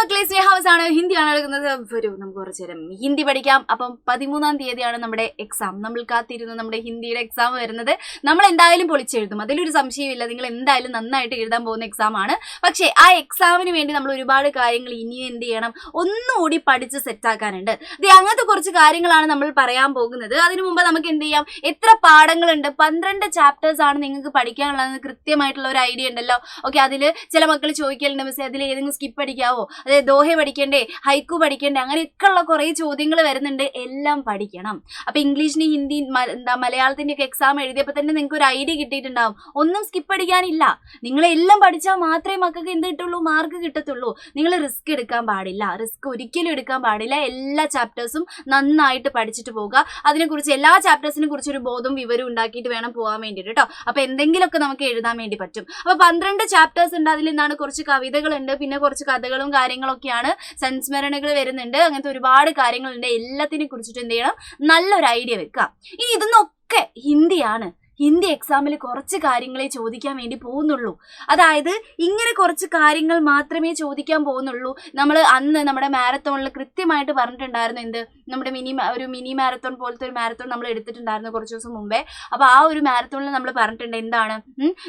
മക്കളെ സ്നേഹാവസാണ് ഹിന്ദിയാണ് എടുക്കുന്നത്. വരൂ നമുക്ക് കുറച്ചു നേരം ഹിന്ദി പഠിക്കാം. അപ്പം 13-ാം തീയതിയാണ് നമ്മുടെ എക്സാം. നമ്മൾ കാത്തിരുന്നു നമ്മുടെ ഹിന്ദിയുടെ എക്സാം വരുന്നത്. നമ്മൾ എന്തായാലും പൊളിച്ചെഴുതും, അതിലൊരു സംശയമില്ല. നിങ്ങൾ എന്തായാലും നന്നായിട്ട് എഴുതാൻ പോകുന്ന എക്സാം ആണ്. പക്ഷേ ആ എക്സാമിന് വേണ്ടി നമ്മൾ ഒരുപാട് കാര്യങ്ങൾ ഇനിയും എന്ത് ചെയ്യണം, ഒന്നുകൂടി പഠിച്ച് സെറ്റാക്കാനുണ്ട്. അങ്ങനത്തെ കുറച്ച് കാര്യങ്ങളാണ് നമ്മൾ പറയാൻ പോകുന്നത്. അതിനു മുമ്പ് നമുക്ക് എന്ത് ചെയ്യാം, എത്ര പാഠങ്ങളുണ്ട്, 12 ചാപ്റ്റേഴ്സ് ആണ് നിങ്ങൾക്ക് പഠിക്കാനുള്ളതെന്ന് കൃത്യമായിട്ടുള്ള ഒരു ഐഡിയ ഉണ്ടല്ലോ. ഓക്കെ, അതിൽ ചില മക്കൾ ചോദിക്കലുണ്ട്, മിസ്സേ അതിൽ ഏതെങ്കിലും സ്കിപ്പ് അടിക്കാവോ, അതായത് ദോഹ പഠിക്കണ്ടേ, ഹൈക്കു പഠിക്കണ്ടേ, അങ്ങനെയൊക്കെയുള്ള കുറേ ചോദ്യങ്ങൾ വരുന്നുണ്ട്. എല്ലാം പഠിക്കണം. അപ്പൊ ഇംഗ്ലീഷിന്, ഹിന്ദി, മലയാളത്തിന്റെ ഒക്കെ എക്സാം എഴുതിയപ്പോൾ തന്നെ നിങ്ങൾക്ക് ഒരു ഐഡിയ കിട്ടിയിട്ടുണ്ടാവും. ഒന്നും സ്കിപ്പ് അടിക്കാനില്ല. നിങ്ങളെല്ലാം പഠിച്ചാൽ മാത്രമേ മക്കൾക്ക് എന്ത് കിട്ടുള്ളൂ, മാർക്ക് കിട്ടത്തുള്ളൂ. നിങ്ങൾ റിസ്ക് എടുക്കാൻ പാടില്ല, റിസ്ക് ഒരിക്കലും എടുക്കാൻ പാടില്ല. എല്ലാ ചാപ്റ്റേഴ്സും നന്നായിട്ട് പഠിച്ചിട്ട് പോകുക. അതിനെക്കുറിച്ച് എല്ലാ ചാപ്റ്റേഴ്സിനെ കുറിച്ച് ഒരു ബോധവും വിവരവും ഉണ്ടാക്കിയിട്ട് വേണം പോകാൻ വേണ്ടിയിട്ട് കേട്ടോ. അപ്പൊ എന്തെങ്കിലുമൊക്കെ നമുക്ക് എഴുതാൻ വേണ്ടി പറ്റും. അപ്പൊ 12 ചാപ്റ്റേഴ്സ് ഉണ്ട്. അതിൽ എന്താണ്, കുറച്ച് കവിതകളുണ്ട്, പിന്നെ കുറച്ച് കഥകളും കാര്യങ്ങളൊക്കെയാണ്, സംസ്മരണകൾ വരുന്നുണ്ട്, അങ്ങനത്തെ ഒരുപാട് കാര്യങ്ങളുണ്ട്. എല്ലാത്തിനെ കുറിച്ചിട്ട് എന്ത് ചെയ്യണം, നല്ലൊരു ഐഡിയ വെക്കുക. ഇനി ഇതൊന്നൊക്കെ ഹിന്ദിയാണ്. ഹിന്ദി എക്സാമിൽ കുറച്ച് കാര്യങ്ങളെ ചോദിക്കാൻ വേണ്ടി പോകുന്നുള്ളൂ. അതായത് ഇങ്ങനെ കുറച്ച് കാര്യങ്ങൾ മാത്രമേ ചോദിക്കാൻ പോകുന്നുള്ളൂ. നമ്മൾ അന്ന് നമ്മുടെ മാരത്തോണിൽ കൃത്യമായിട്ട് പറഞ്ഞിട്ടുണ്ടായിരുന്നു. എന്ത്, നമ്മുടെ മിനി മാരത്തോൺ പോലത്തെ ഒരു മാരത്തോൺ നമ്മൾ എടുത്തിട്ടുണ്ടായിരുന്നു കുറച്ച് ദിവസം മുമ്പേ. അപ്പൊ ആ ഒരു മാരത്തോണിൽ നമ്മൾ പറഞ്ഞിട്ടുണ്ട് എന്താണ്,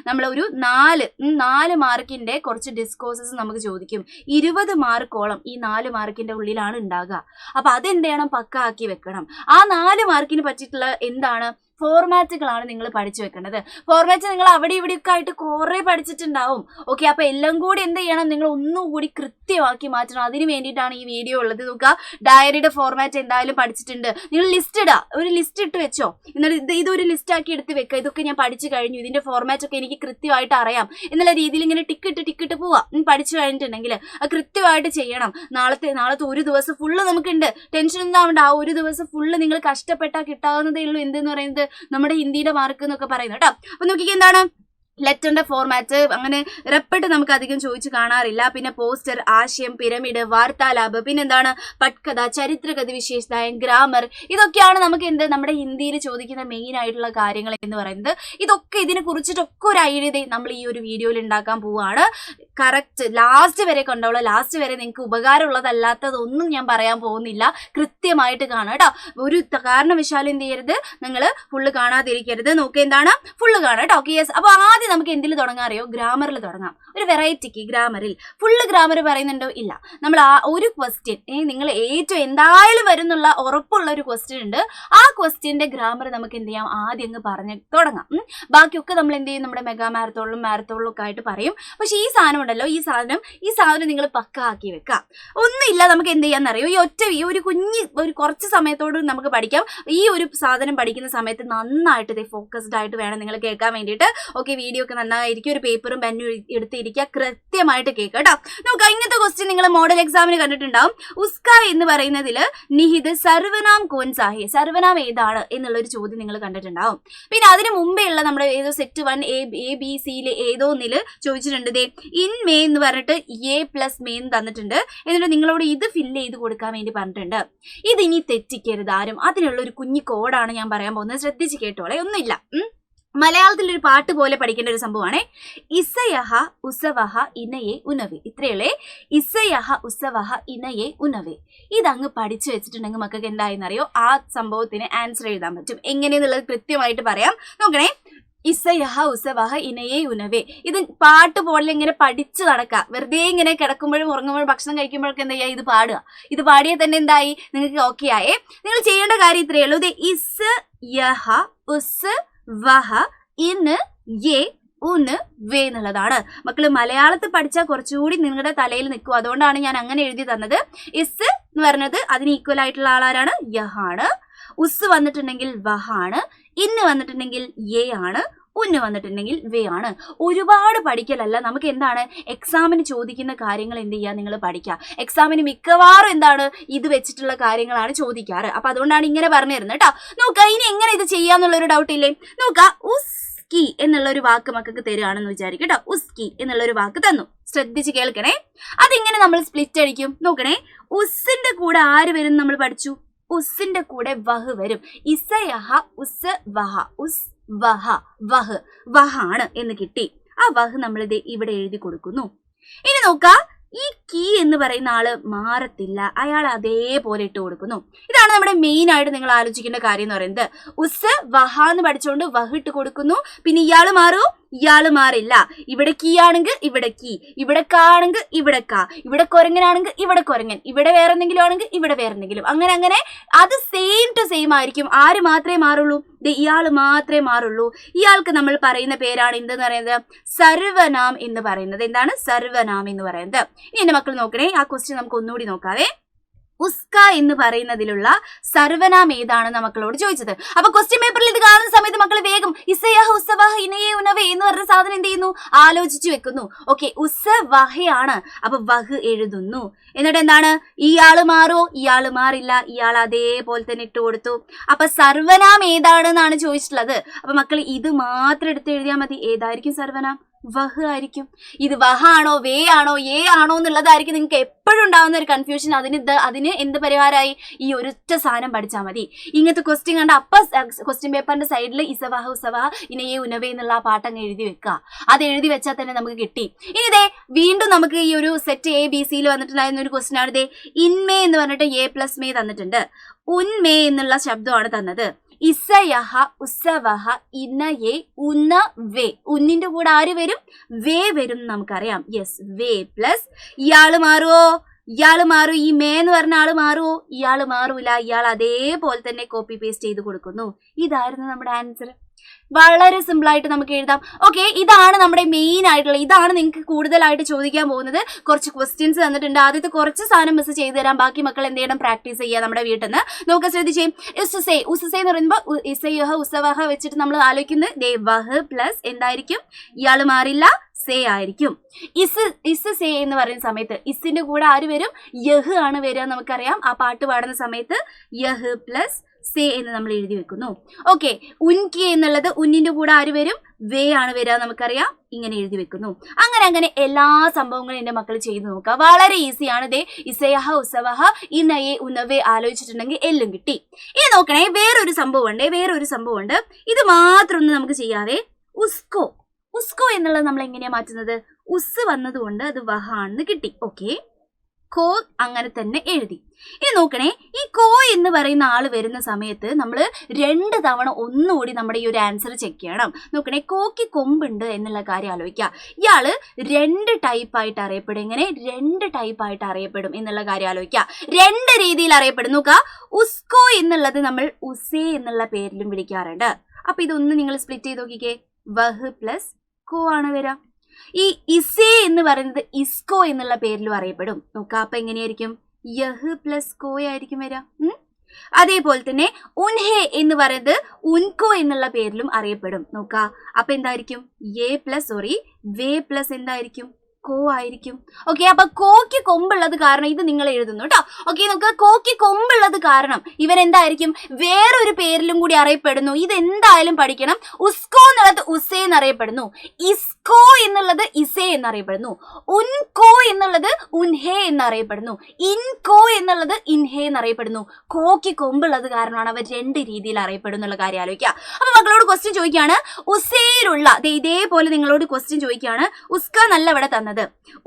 നമ്മൾ ഒരു 4 മാർക്കിന്റെ കുറച്ച് ഡിസ്കോഴ്സസ് നമുക്ക് ചോദിക്കും. 20 മാർക്കോളം ഈ 4 മാർക്കിന്റെ ഉള്ളിലാണ് ഉണ്ടാകുക. അപ്പൊ അതെന്ത് ചെയ്യണം, പക്ക ആക്കി വെക്കണം. ആ 4 മാർക്കിന് പറ്റിയിട്ടുള്ള എന്താണ്, ഫോർമാറ്റുകളാണ് നിങ്ങൾ പഠിച്ചു വെക്കേണ്ടത്. ഫോർമാറ്റ് നിങ്ങൾ അവിടെ ഇവിടെയൊക്കെ ആയിട്ട് കുറെ പഠിച്ചിട്ടുണ്ടാവും. ഓക്കെ, അപ്പൊ എല്ലാം കൂടി എന്ത് ചെയ്യണം, നിങ്ങൾ ഒന്നുകൂടി കൃത്യമാക്കി മാറ്റണം. അതിന് വേണ്ടിയിട്ടാണ് ഈ വീഡിയോ ഉള്ളത്. നോക്കുക, ഡയറിയുടെ ഫോർമാറ്റ് എന്തായാലും പഠിച്ചിട്ടുണ്ട്. നിങ്ങൾ ലിസ്റ്റ് ഇടുക, ഒരു ലിസ്റ്റ് ഇട്ട് വെച്ചോ. എന്നിട്ട് ഇതൊരു ലിസ്റ്റ് ആക്കി എടുത്ത് വെക്കുക. ഇതൊക്കെ ഞാൻ പഠിച്ചു കഴിഞ്ഞു, ഇതിന്റെ ഫോർമാറ്റ് ഒക്കെ എനിക്ക് കൃത്യമായിട്ട് അറിയാം എന്നുള്ള രീതിയിൽ ഇങ്ങനെ ടിക്കിട്ട് പോവാ. പഠിച്ചു കഴിഞ്ഞിട്ടുണ്ടെങ്കിൽ അത് കൃത്യമായിട്ട് ചെയ്യണം. നാളത്തെ ഒരു ദിവസം ഫുള്ള് നമുക്കുണ്ട്, ടെൻഷൻ എന്താവണ്ട. ആ ഒരു ദിവസം ഫുള്ള് നിങ്ങൾ കഷ്ടപ്പെട്ടാൽ കിട്ടാവുന്നതേ ഉള്ളൂ. എന്തെന്ന് പറയുന്നത്, നമ്മുടെ ഹിന്ദിയുടെ മാർക്ക് എന്നൊക്കെ പറയുന്നത് കേട്ടോ. അപ്പൊ നോക്കിക്കേ, എന്താണ് ലെറ്ററിന്റെ ഫോർമാറ്റ്, അങ്ങനെ റെപ്പിട്ട് നമുക്ക് അധികം ചോദിച്ചു കാണാറില്ല. പിന്നെ പോസ്റ്റർ, ആശയം, പിരമിഡ്, വാർത്താലാപ്, പിന്നെന്താണ് പട്കഥ, ചരിത്രഗതി വിശേഷതായം, ഗ്രാമർ, ഇതൊക്കെയാണ് നമുക്ക് എന്ത് നമ്മുടെ ഹിന്ദിയിൽ ചോദിക്കുന്ന മെയിൻ ആയിട്ടുള്ള കാര്യങ്ങൾ എന്ന് പറയുന്നത്. ഇതൊക്കെ ഇതിനെ കുറിച്ചിട്ടൊക്കെ ഒരു ഐഡിയ നമ്മൾ ഈ ഒരു വീഡിയോയിൽ ഉണ്ടാക്കാൻ പോവുകയാണ്. കറക്റ്റ് ലാസ്റ്റ് വരെ കണ്ടോളൂ. ലാസ്റ്റ് വരെ നിങ്ങൾക്ക് ഉപകാരമുള്ളതല്ലാത്തതൊന്നും ഞാൻ പറയാൻ പോകുന്നില്ല. കൃത്യമായിട്ട് കാണാം കേട്ടോ. ഒരു കാരണവശാലും എന്ത് ചെയ്യരുത്, നിങ്ങൾ ഫുള്ള് കാണാതിരിക്കരുത്. നോക്കുക, എന്താണ് ഫുള്ള് കാണാം കേട്ടോ. Okay, yes. അപ്പൊ ആദ്യം നമുക്ക് എന്തിൽ തുടങ്ങാം അറിയോ, ഗ്രാമറിൽ തുടങ്ങാം. ഒരു വെറൈറ്റിക്ക് ഗ്രാമറിൽ ഫുള്ള് ഗ്രാമർ പറയുന്നുണ്ടോ, ഇല്ല. നമ്മൾ ആ ഒരു ക്വസ്റ്റ്യൻ നിങ്ങൾ ഏറ്റവും എന്തായാലും വരുന്നുള്ള ഉറപ്പുള്ള ഒരു ക്വസ്റ്റ്യൻ ഉണ്ട്. ആ ക്വസ്റ്റ്യന്റെ ഗ്രാമർ നമുക്ക് എന്ത് ചെയ്യാം, ആദ്യം അങ്ങ് പറഞ്ഞ് തുടങ്ങാം. ബാക്കിയൊക്കെ നമ്മൾ എന്ത് ചെയ്യും, നമ്മുടെ മെഗാ മാരത്തോണിലും ഒക്കെ ആയിട്ട് പറയും. പക്ഷെ ഈ സാധനം ഉണ്ടല്ലോ, ഈ സാധനം നിങ്ങൾ പക്ക ആക്കി വെക്കാം. ഒന്നുമില്ല, നമുക്ക് എന്ത് ചെയ്യാന്നറിയോ, ഈ ഒരു കുറച്ച് സമയത്തോട് നമുക്ക് പഠിക്കാം. ഈ ഒരു സാധനം പഠിക്കുന്ന സമയത്ത് നന്നായിട്ട് ഫോക്കസ്ഡ് ആയിട്ട് വേണം നിങ്ങൾ കേൾക്കാൻ വേണ്ടിയിട്ട്. ഓക്കെ, വീഡിയോ ഒക്കെ നന്നായിരിക്കും. ഒരു പേപ്പറും പെന്നും എടുത്തിരിക്കുക, കൃത്യമായിട്ട് കേൾക്കുക കേട്ടോ. നമുക്ക് ഇങ്ങനത്തെ ക്വസ്റ്റ്യൻ നിങ്ങൾ മോഡൽ എക്സാമിന് കണ്ടിട്ടുണ്ടാവും. ഉസ്ക എന്ന് പറയുന്നതിൽ നിഹിത് സർവനാം കോൻ സാഹേ, സർവനാം ഏതാണ് എന്നുള്ളൊരു ചോദ്യം നിങ്ങൾ കണ്ടിട്ടുണ്ടാവും. പിന്നെ അതിന് മുമ്പേ ഉള്ള നമ്മുടെ ഏതോ സെറ്റ് 1 ABC ഏതോ ഒന്നില് ചോദിച്ചിട്ടുണ്ട്. ഇൻ മേ എന്ന് പറഞ്ഞിട്ട് A+ മേ എന്ന് തന്നിട്ടുണ്ട്. എന്നിട്ട് നിങ്ങളോട് ഇത് ഫില്ല് ചെയ്ത് കൊടുക്കാൻ വേണ്ടി പറഞ്ഞിട്ടുണ്ട്. ഇതിനി തെറ്റിക്കരുത് ആരും. അതിനുള്ള ഒരു കുഞ്ഞു കോഡാണ് ഞാൻ പറയാൻ പോകുന്നത്. ശ്രദ്ധിച്ച് കേട്ടോളെ, ഒന്നുമില്ല. മലയാളത്തിലൊരു പാട്ട് പോലെ പഠിക്കേണ്ട ഒരു സംഭവമാണ്. ഇസയഹ ഉസവഹ ഇനയെ ഉനവേ. ഇത്രയല്ലേ, ഇസയഹ ഉസവഹ ഇനയെ ഉനവേ. ഇതങ്ങ് പഠിച്ചു വെച്ചിട്ടുണ്ടെങ്കിൽ മക്കൾക്ക് എന്തായെന്നറിയോ, ആ സംഭവത്തിന് ആൻസർ എഴുതാൻ പറ്റും. എങ്ങനെയെന്നുള്ളത് കൃത്യമായിട്ട് പറയാം. നോക്കണേ, ഇസയഹ ഉസവഹ ഇനയെ ഉനവേ. ഇത് പാട്ട് പോലെ ഇങ്ങനെ പഠിച്ചു നടക്കുക. വെറുതെ ഇങ്ങനെ കിടക്കുമ്പോഴും ഉറങ്ങുമ്പോഴും ഭക്ഷണം കഴിക്കുമ്പോഴൊക്കെ എന്താ ചെയ്യുക, ഇത് പാടുക. ഇത് പാടിയാൽ തന്നെ എന്തായി, നിങ്ങൾക്ക് ഓക്കെ ആയേ. നിങ്ങൾ ചെയ്യേണ്ട കാര്യം ഇത്രയേ ഉള്ളൂ. ഇസ് യഹ ഉസ് വഹ ഇന് യേ ഉന് വേ എന്നുള്ളതാണ്. മക്കള് മലയാളത്തിൽ പഠിച്ചാൽ കുറച്ചുകൂടി നിങ്ങളുടെ തലയിൽ നിൽക്കും. അതുകൊണ്ടാണ് ഞാൻ അങ്ങനെ എഴുതി തന്നത്. ഇസ് എന്ന് പറഞ്ഞത് അതിന് ഈക്വൽ ആയിട്ടുള്ള ആളാരാണ്, യഹാണ്. ഉസ് വന്നിട്ടുണ്ടെങ്കിൽ വഹാണ്. ഇന്ന് വന്നിട്ടുണ്ടെങ്കിൽ യേ ആണ്. ഉന്ന് വന്നിട്ടുണ്ടെങ്കിൽ വേ ആണ്. ഒരുപാട് പഠിക്കലല്ല, നമുക്ക് എന്താണ് എക്സാമിന് ചോദിക്കുന്ന കാര്യങ്ങൾ എന്ത് ചെയ്യുക, നിങ്ങൾ പഠിക്കുക. എക്സാമിന് മിക്കവാറും എന്താണ് ഇത് വെച്ചിട്ടുള്ള കാര്യങ്ങളാണ് ചോദിക്കാറ്. അപ്പൊ അതുകൊണ്ടാണ് ഇങ്ങനെ പറഞ്ഞു തരുന്നത് കേട്ടോ. നോക്കുക, ഇനി എങ്ങനെ ഇത് ചെയ്യാന്നുള്ളൊരു ഡൗട്ട് ഇല്ലേ. നോക്കുക, ഉസ്കി എന്നുള്ള ഒരു വാക്ക് മക്കൾക്ക് തരുകയാണെന്ന് വിചാരിക്കും കേട്ടോ. ഉസ്കി എന്നുള്ള ഒരു വാക്ക് തന്നു, ശ്രദ്ധിച്ച് കേൾക്കണേ. അതിങ്ങനെ നമ്മൾ സ്പ്ലിറ്റ് അടിക്കും. നോക്കണേ, ഉസിന്റെ കൂടെ ആര് വരും നമ്മൾ പഠിച്ചു, ഉസിന്റെ കൂടെ വഹ് വരും. ഇസയഹ ഉസ് വഹ, ഉസ് വഹ, വഹ്, വഹാണ് എന്ന് കിട്ടി. ആ വഹ് നമ്മളിത് ഇവിടെ എഴുതി കൊടുക്കുന്നു. ഇനി നോക്കാം, ഈ കീ എന്ന് പറയുന്ന ആള് മാറത്തില്ല, അയാൾ അതേപോലെ ഇട്ട് കൊടുക്കുന്നു. ഇതാണ് നമ്മുടെ മെയിൻ ആയിട്ട് നിങ്ങൾ ആലോചിക്കേണ്ട കാര്യം എന്ന് പറയുന്നത്. ഉസ് വഹ എന്ന് പഠിച്ചുകൊണ്ട് വഹ് ഇട്ട് കൊടുക്കുന്നു. പിന്നെ ഇയാള് മാറുമോ? ഇയാള് മാറില്ല. ഇവിടെ കീ ആണെങ്കിൽ ഇവിടെ കീ, ഇവിടെ കാ ആണെങ്കിൽ ഇവിടെ കാ, ഇവിടെ കൊരങ്ങനാണെങ്കിൽ ഇവിടെ കൊരങ്ങൻ, ഇവിടെ വേറെ എന്തെങ്കിലും ആണെങ്കിൽ ഇവിടെ വേറെ എന്തെങ്കിലും, അങ്ങനെ അങ്ങനെ അത് സെയിം ടു സെയിം ആയിരിക്കും. ആര് മാത്രമേ മാറുള്ളൂ? ഇയാള് മാത്രമേ മാറുള്ളൂ. ഇയാൾക്ക് നമ്മൾ പറയുന്ന പേരാണ് എന്തെന്ന് പറയുന്നത്? സർവനാം എന്ന് പറയുന്നത്. എന്താണ് സർവനാം എന്ന് പറയുന്നത്? ഇനി എന്റെ മക്കൾ നോക്കണേ, ആ ക്വസ്റ്റ്യൻ നമുക്ക് ഒന്നുകൂടി നോക്കാവേ. ഉസ്ക എന്ന് പറയുന്നതിലുള്ള സർവനാം ഏതാണെന്ന് മക്കളോട് ചോദിച്ചത്. അപ്പൊ ക്വസ്റ്റ്യൻ പേപ്പറിൽ ഇത് കാണുന്ന സമയത്ത് മക്കൾ വേഗം ഇസയഹ ഉസവഹ ഇനയെ ഉനവേ എന്ന് പറഞ്ഞ സാധനം എന്ത് ചെയ്യുന്നു? ആലോചിച്ചു വെക്കുന്നു. ഓക്കെ, ഉസവഹയാണ്. അപ്പൊ വഹ് എഴുതുന്നു. എന്നിട്ട് എന്താണ്? ഇയാള് മാറോ? ഇയാള് മാറില്ല, ഇയാൾ അതേപോലെ തന്നെ ഇട്ട് കൊടുത്തു. അപ്പൊ സർവനാം ഏതാണെന്നാണ് ചോദിച്ചിട്ടുള്ളത്. അപ്പൊ മക്കൾ ഇത് മാത്രം എടുത്ത് എഴുതിയാൽ മതി. ഏതായിരിക്കും സർവനാം? വഹ് ആയിരിക്കും. ഇത് വഹ ആണോ വേ ആണോ ഏ ആണോ എന്നുള്ളതായിരിക്കും നിങ്ങൾക്ക് എപ്പോഴും ഉണ്ടാവുന്ന ഒരു കൺഫ്യൂഷൻ. അതിന് എന്ത് പരിഹാരമായി? ഈ ഒരൊറ്റ സാധനം പഠിച്ചാൽ മതി. ഇങ്ങനത്തെ ക്വസ്റ്റ്യൻ കണ്ട അപ്പൊ ക്വസ്റ്റ്യൻ പേപ്പറിന്റെ സൈഡിൽ ഇസവഹ ഉസവഹ ഇനയെ ഉനവേ എന്നുള്ള ആ പാട്ടങ്ങ് എഴുതി വെക്കുക. അത് എഴുതി വെച്ചാൽ തന്നെ നമുക്ക് കിട്ടി. ഇനി ഇതേ വീണ്ടും നമുക്ക് ഈ ഒരു സെറ്റ് എ ബി സിയിൽ വന്നിട്ടുണ്ടായിരുന്ന ഒരു ക്വസ്റ്റ്യൻ ആണ്. ഇതേ ഇൻമേ എന്ന് പറഞ്ഞിട്ട് എ പ്ലസ് മേ തന്നിട്ടുണ്ട്. ഉൻമേ എന്നുള്ള ശബ്ദമാണ് തന്നത്. ഇസയഹ ഉസവഹ ഇനയെ ഉന വേ. ഉന്നിന്റെ കൂടെ ആര് വരും? വേ വരും നമുക്കറിയാം. യെസ്, വേ പ്ലസ് ഇയാള് മാറുവോ? ഇയാള് മാറും. ഈ മേ എന്ന് പറഞ്ഞ ആള് മാറുവോ? ഇയാള് മാറൂല. ഇയാൾ അതേപോലെ തന്നെ കോപ്പി പേസ്റ്റ് ചെയ്ത് കൊടുക്കുന്നു. ഇതായിരുന്നു നമ്മുടെ ആൻസർ. വളരെ സിമ്പിൾ ആയിട്ട് നമുക്ക് എഴുതാം. ഓക്കെ, ഇതാണ് നമ്മുടെ മെയിൻ ആയിട്ടുള്ള, ഇതാണ് നിങ്ങൾക്ക് കൂടുതലായിട്ട് ചോദിക്കാൻ പോകുന്നത്. കുറച്ച് ക്വസ്റ്റ്യൻസ് തന്നിട്ടുണ്ട്. ആദ്യത്തെ കുറച്ച് സാധനം മിസ് ചെയ്ത് തരാം. ബാക്കി മക്കൾ എന്ത് ചെയ്യണം? പ്രാക്ടീസ് ചെയ്യുക നമ്മുടെ വീട്ടിൽ നിന്ന്. നമുക്ക് ശ്രദ്ധിച്ചേ, ഉസസേ ഉസസേ എന്ന് പറയുമ്പോൾ ഇസയഹ ഉസവഹ വെച്ചിട്ട് നമ്മൾ ആലോചിക്കുന്നത് വഹ് പ്ലസ് എന്തായിരിക്കും? ഇയാള് മാറില്ല, സേ ആയിരിക്കും. ഇസ് സേ എന്ന് പറയുന്ന സമയത്ത് ഇസിന്റെ കൂടെ ആര് വരും? യഹ് ആണ് വരിക. നമുക്കറിയാം ആ പാട്ട് പാടുന്ന സമയത്ത് യഹ് പ്ലസ് സേ എന്ന് നമ്മൾ എഴുതി വെക്കുന്നു. ഓക്കെ, ഉൻകി എന്നുള്ളത് ഉന്നിന്റെ കൂടെ ആര് വരും? വേ ആണ് വരിക. നമുക്കറിയാം, ഇങ്ങനെ എഴുതി വെക്കുന്നു. അങ്ങനെ അങ്ങനെ എല്ലാ സംഭവങ്ങളും എന്റെ മക്കൾ ചെയ്ത് നോക്കുക. വളരെ ഈസിയാണ്. ദേ ഇസയഹ ഉസവഹ ഇനയെ ഉനവേ ആലോചിച്ചിട്ടുണ്ടെങ്കിൽ എല്ലാം കിട്ടി. ഇനി നോക്കണേ, വേറൊരു സംഭവം ഉണ്ട്. ഇത് മാത്രം ഒന്ന് നമുക്ക് ചെയ്യാവേ. ഉസ്കോ. ഉസ്കോ എന്നുള്ളത് നമ്മൾ എങ്ങനെയാ മാറ്റുന്നത്? ഉസ് വന്നതുകൊണ്ട് അത് വഹ ആണെന്ന് കിട്ടി. ഓക്കെ, കോ അങ്ങനെ തന്നെ എഴുതി. ഇനി നോക്കണേ, ഈ കോ എന്ന് പറയുന്ന ആള് വരുന്ന സമയത്ത് നമ്മൾ 2 തവണ ഒന്നുകൂടി നമ്മുടെ ഈ ഒരു ആൻസർ ചെക്ക് ചെയ്യണം. നോക്കണേ, കോക്ക് കൊമ്പുണ്ട് എന്നുള്ള കാര്യം ആലോചിക്കുക. ഇയാള് 2 ടൈപ്പായിട്ട് അറിയപ്പെടും. എങ്ങനെ 2 ടൈപ്പായിട്ട് അറിയപ്പെടും എന്നുള്ള കാര്യം ആലോചിക്കുക. 2 രീതിയിൽ അറിയപ്പെടും. നോക്കുക, ഉസ്കോ എന്നുള്ളത് നമ്മൾ ഉസേ എന്നുള്ള പേരിലും വിളിക്കാറുണ്ട്. അപ്പൊ ഇതൊന്ന് നിങ്ങൾ സ്പ്ലിറ്റ് ചെയ്ത് നോക്കിക്കേ. വഹ് പ്ലസ് കോ ആണ് വരാ. ഈ ഇസേ എന്ന് പറയുന്നത് ഇസ്കോ എന്നുള്ള പേരിലും അറിയപ്പെടും. നോക്കാം, അപ്പൊ എങ്ങനെയായിരിക്കും? യഹ് പ്ലസ് കോ ആയിരിക്കും വരാ. അതേപോലെ തന്നെ ഉൻഹെ എന്ന് പറയുന്നത് ഉൻകോ എന്നുള്ള പേരിലും അറിയപ്പെടും. നോക്കാം, അപ്പൊ എന്തായിരിക്കും? വേ പ്ലസ് എന്തായിരിക്കും? കോ ആയിരിക്കും. ഓക്കെ, അപ്പൊ കോക്ക് കൊമ്പുള്ളത് കാരണം ഇത് നിങ്ങൾ എഴുതുന്നു കേട്ടോ. ഓക്കെ, നോക്കുക, കോക്ക് കൊമ്പുള്ളത് കാരണം ഇവൻ എന്തായിരിക്കും? വേറൊരു പേരിലും കൂടി അറിയപ്പെടുന്നു. ഇത് എന്തായാലും പഠിക്കണം. ഉസ്കോ എന്നുള്ളത് ഉസേ എന്നറിയപ്പെടുന്നു. ഇസ്കോ എന്നുള്ളത് ഇസേ എന്നറിയപ്പെടുന്നു. ഉൻകോ എന്നുള്ളത് ഉൻഹെ എന്നറിയപ്പെടുന്നു. ഇൻകോ എന്നുള്ളത് ഇൻഹെ എന്നറിയപ്പെടുന്നു. കോക്ക് കൊമ്പുള്ളത് കാരണമാണ് അവർ 2 രീതിയിൽ അറിയപ്പെടും എന്നുള്ള കാര്യം ആലോചിക്കുക. അപ്പൊ മക്കളോട് ക്വസ്റ്റ്യൻ ചോദിക്കുകയാണ്. ഉസേയിലുള്ള ഇതേപോലെ നിങ്ങളോട് ക്വസ്റ്റ്യൻ ചോദിക്കുകയാണ്. ഉസ്ക നല്ല ഇവിടെ തന്നത്.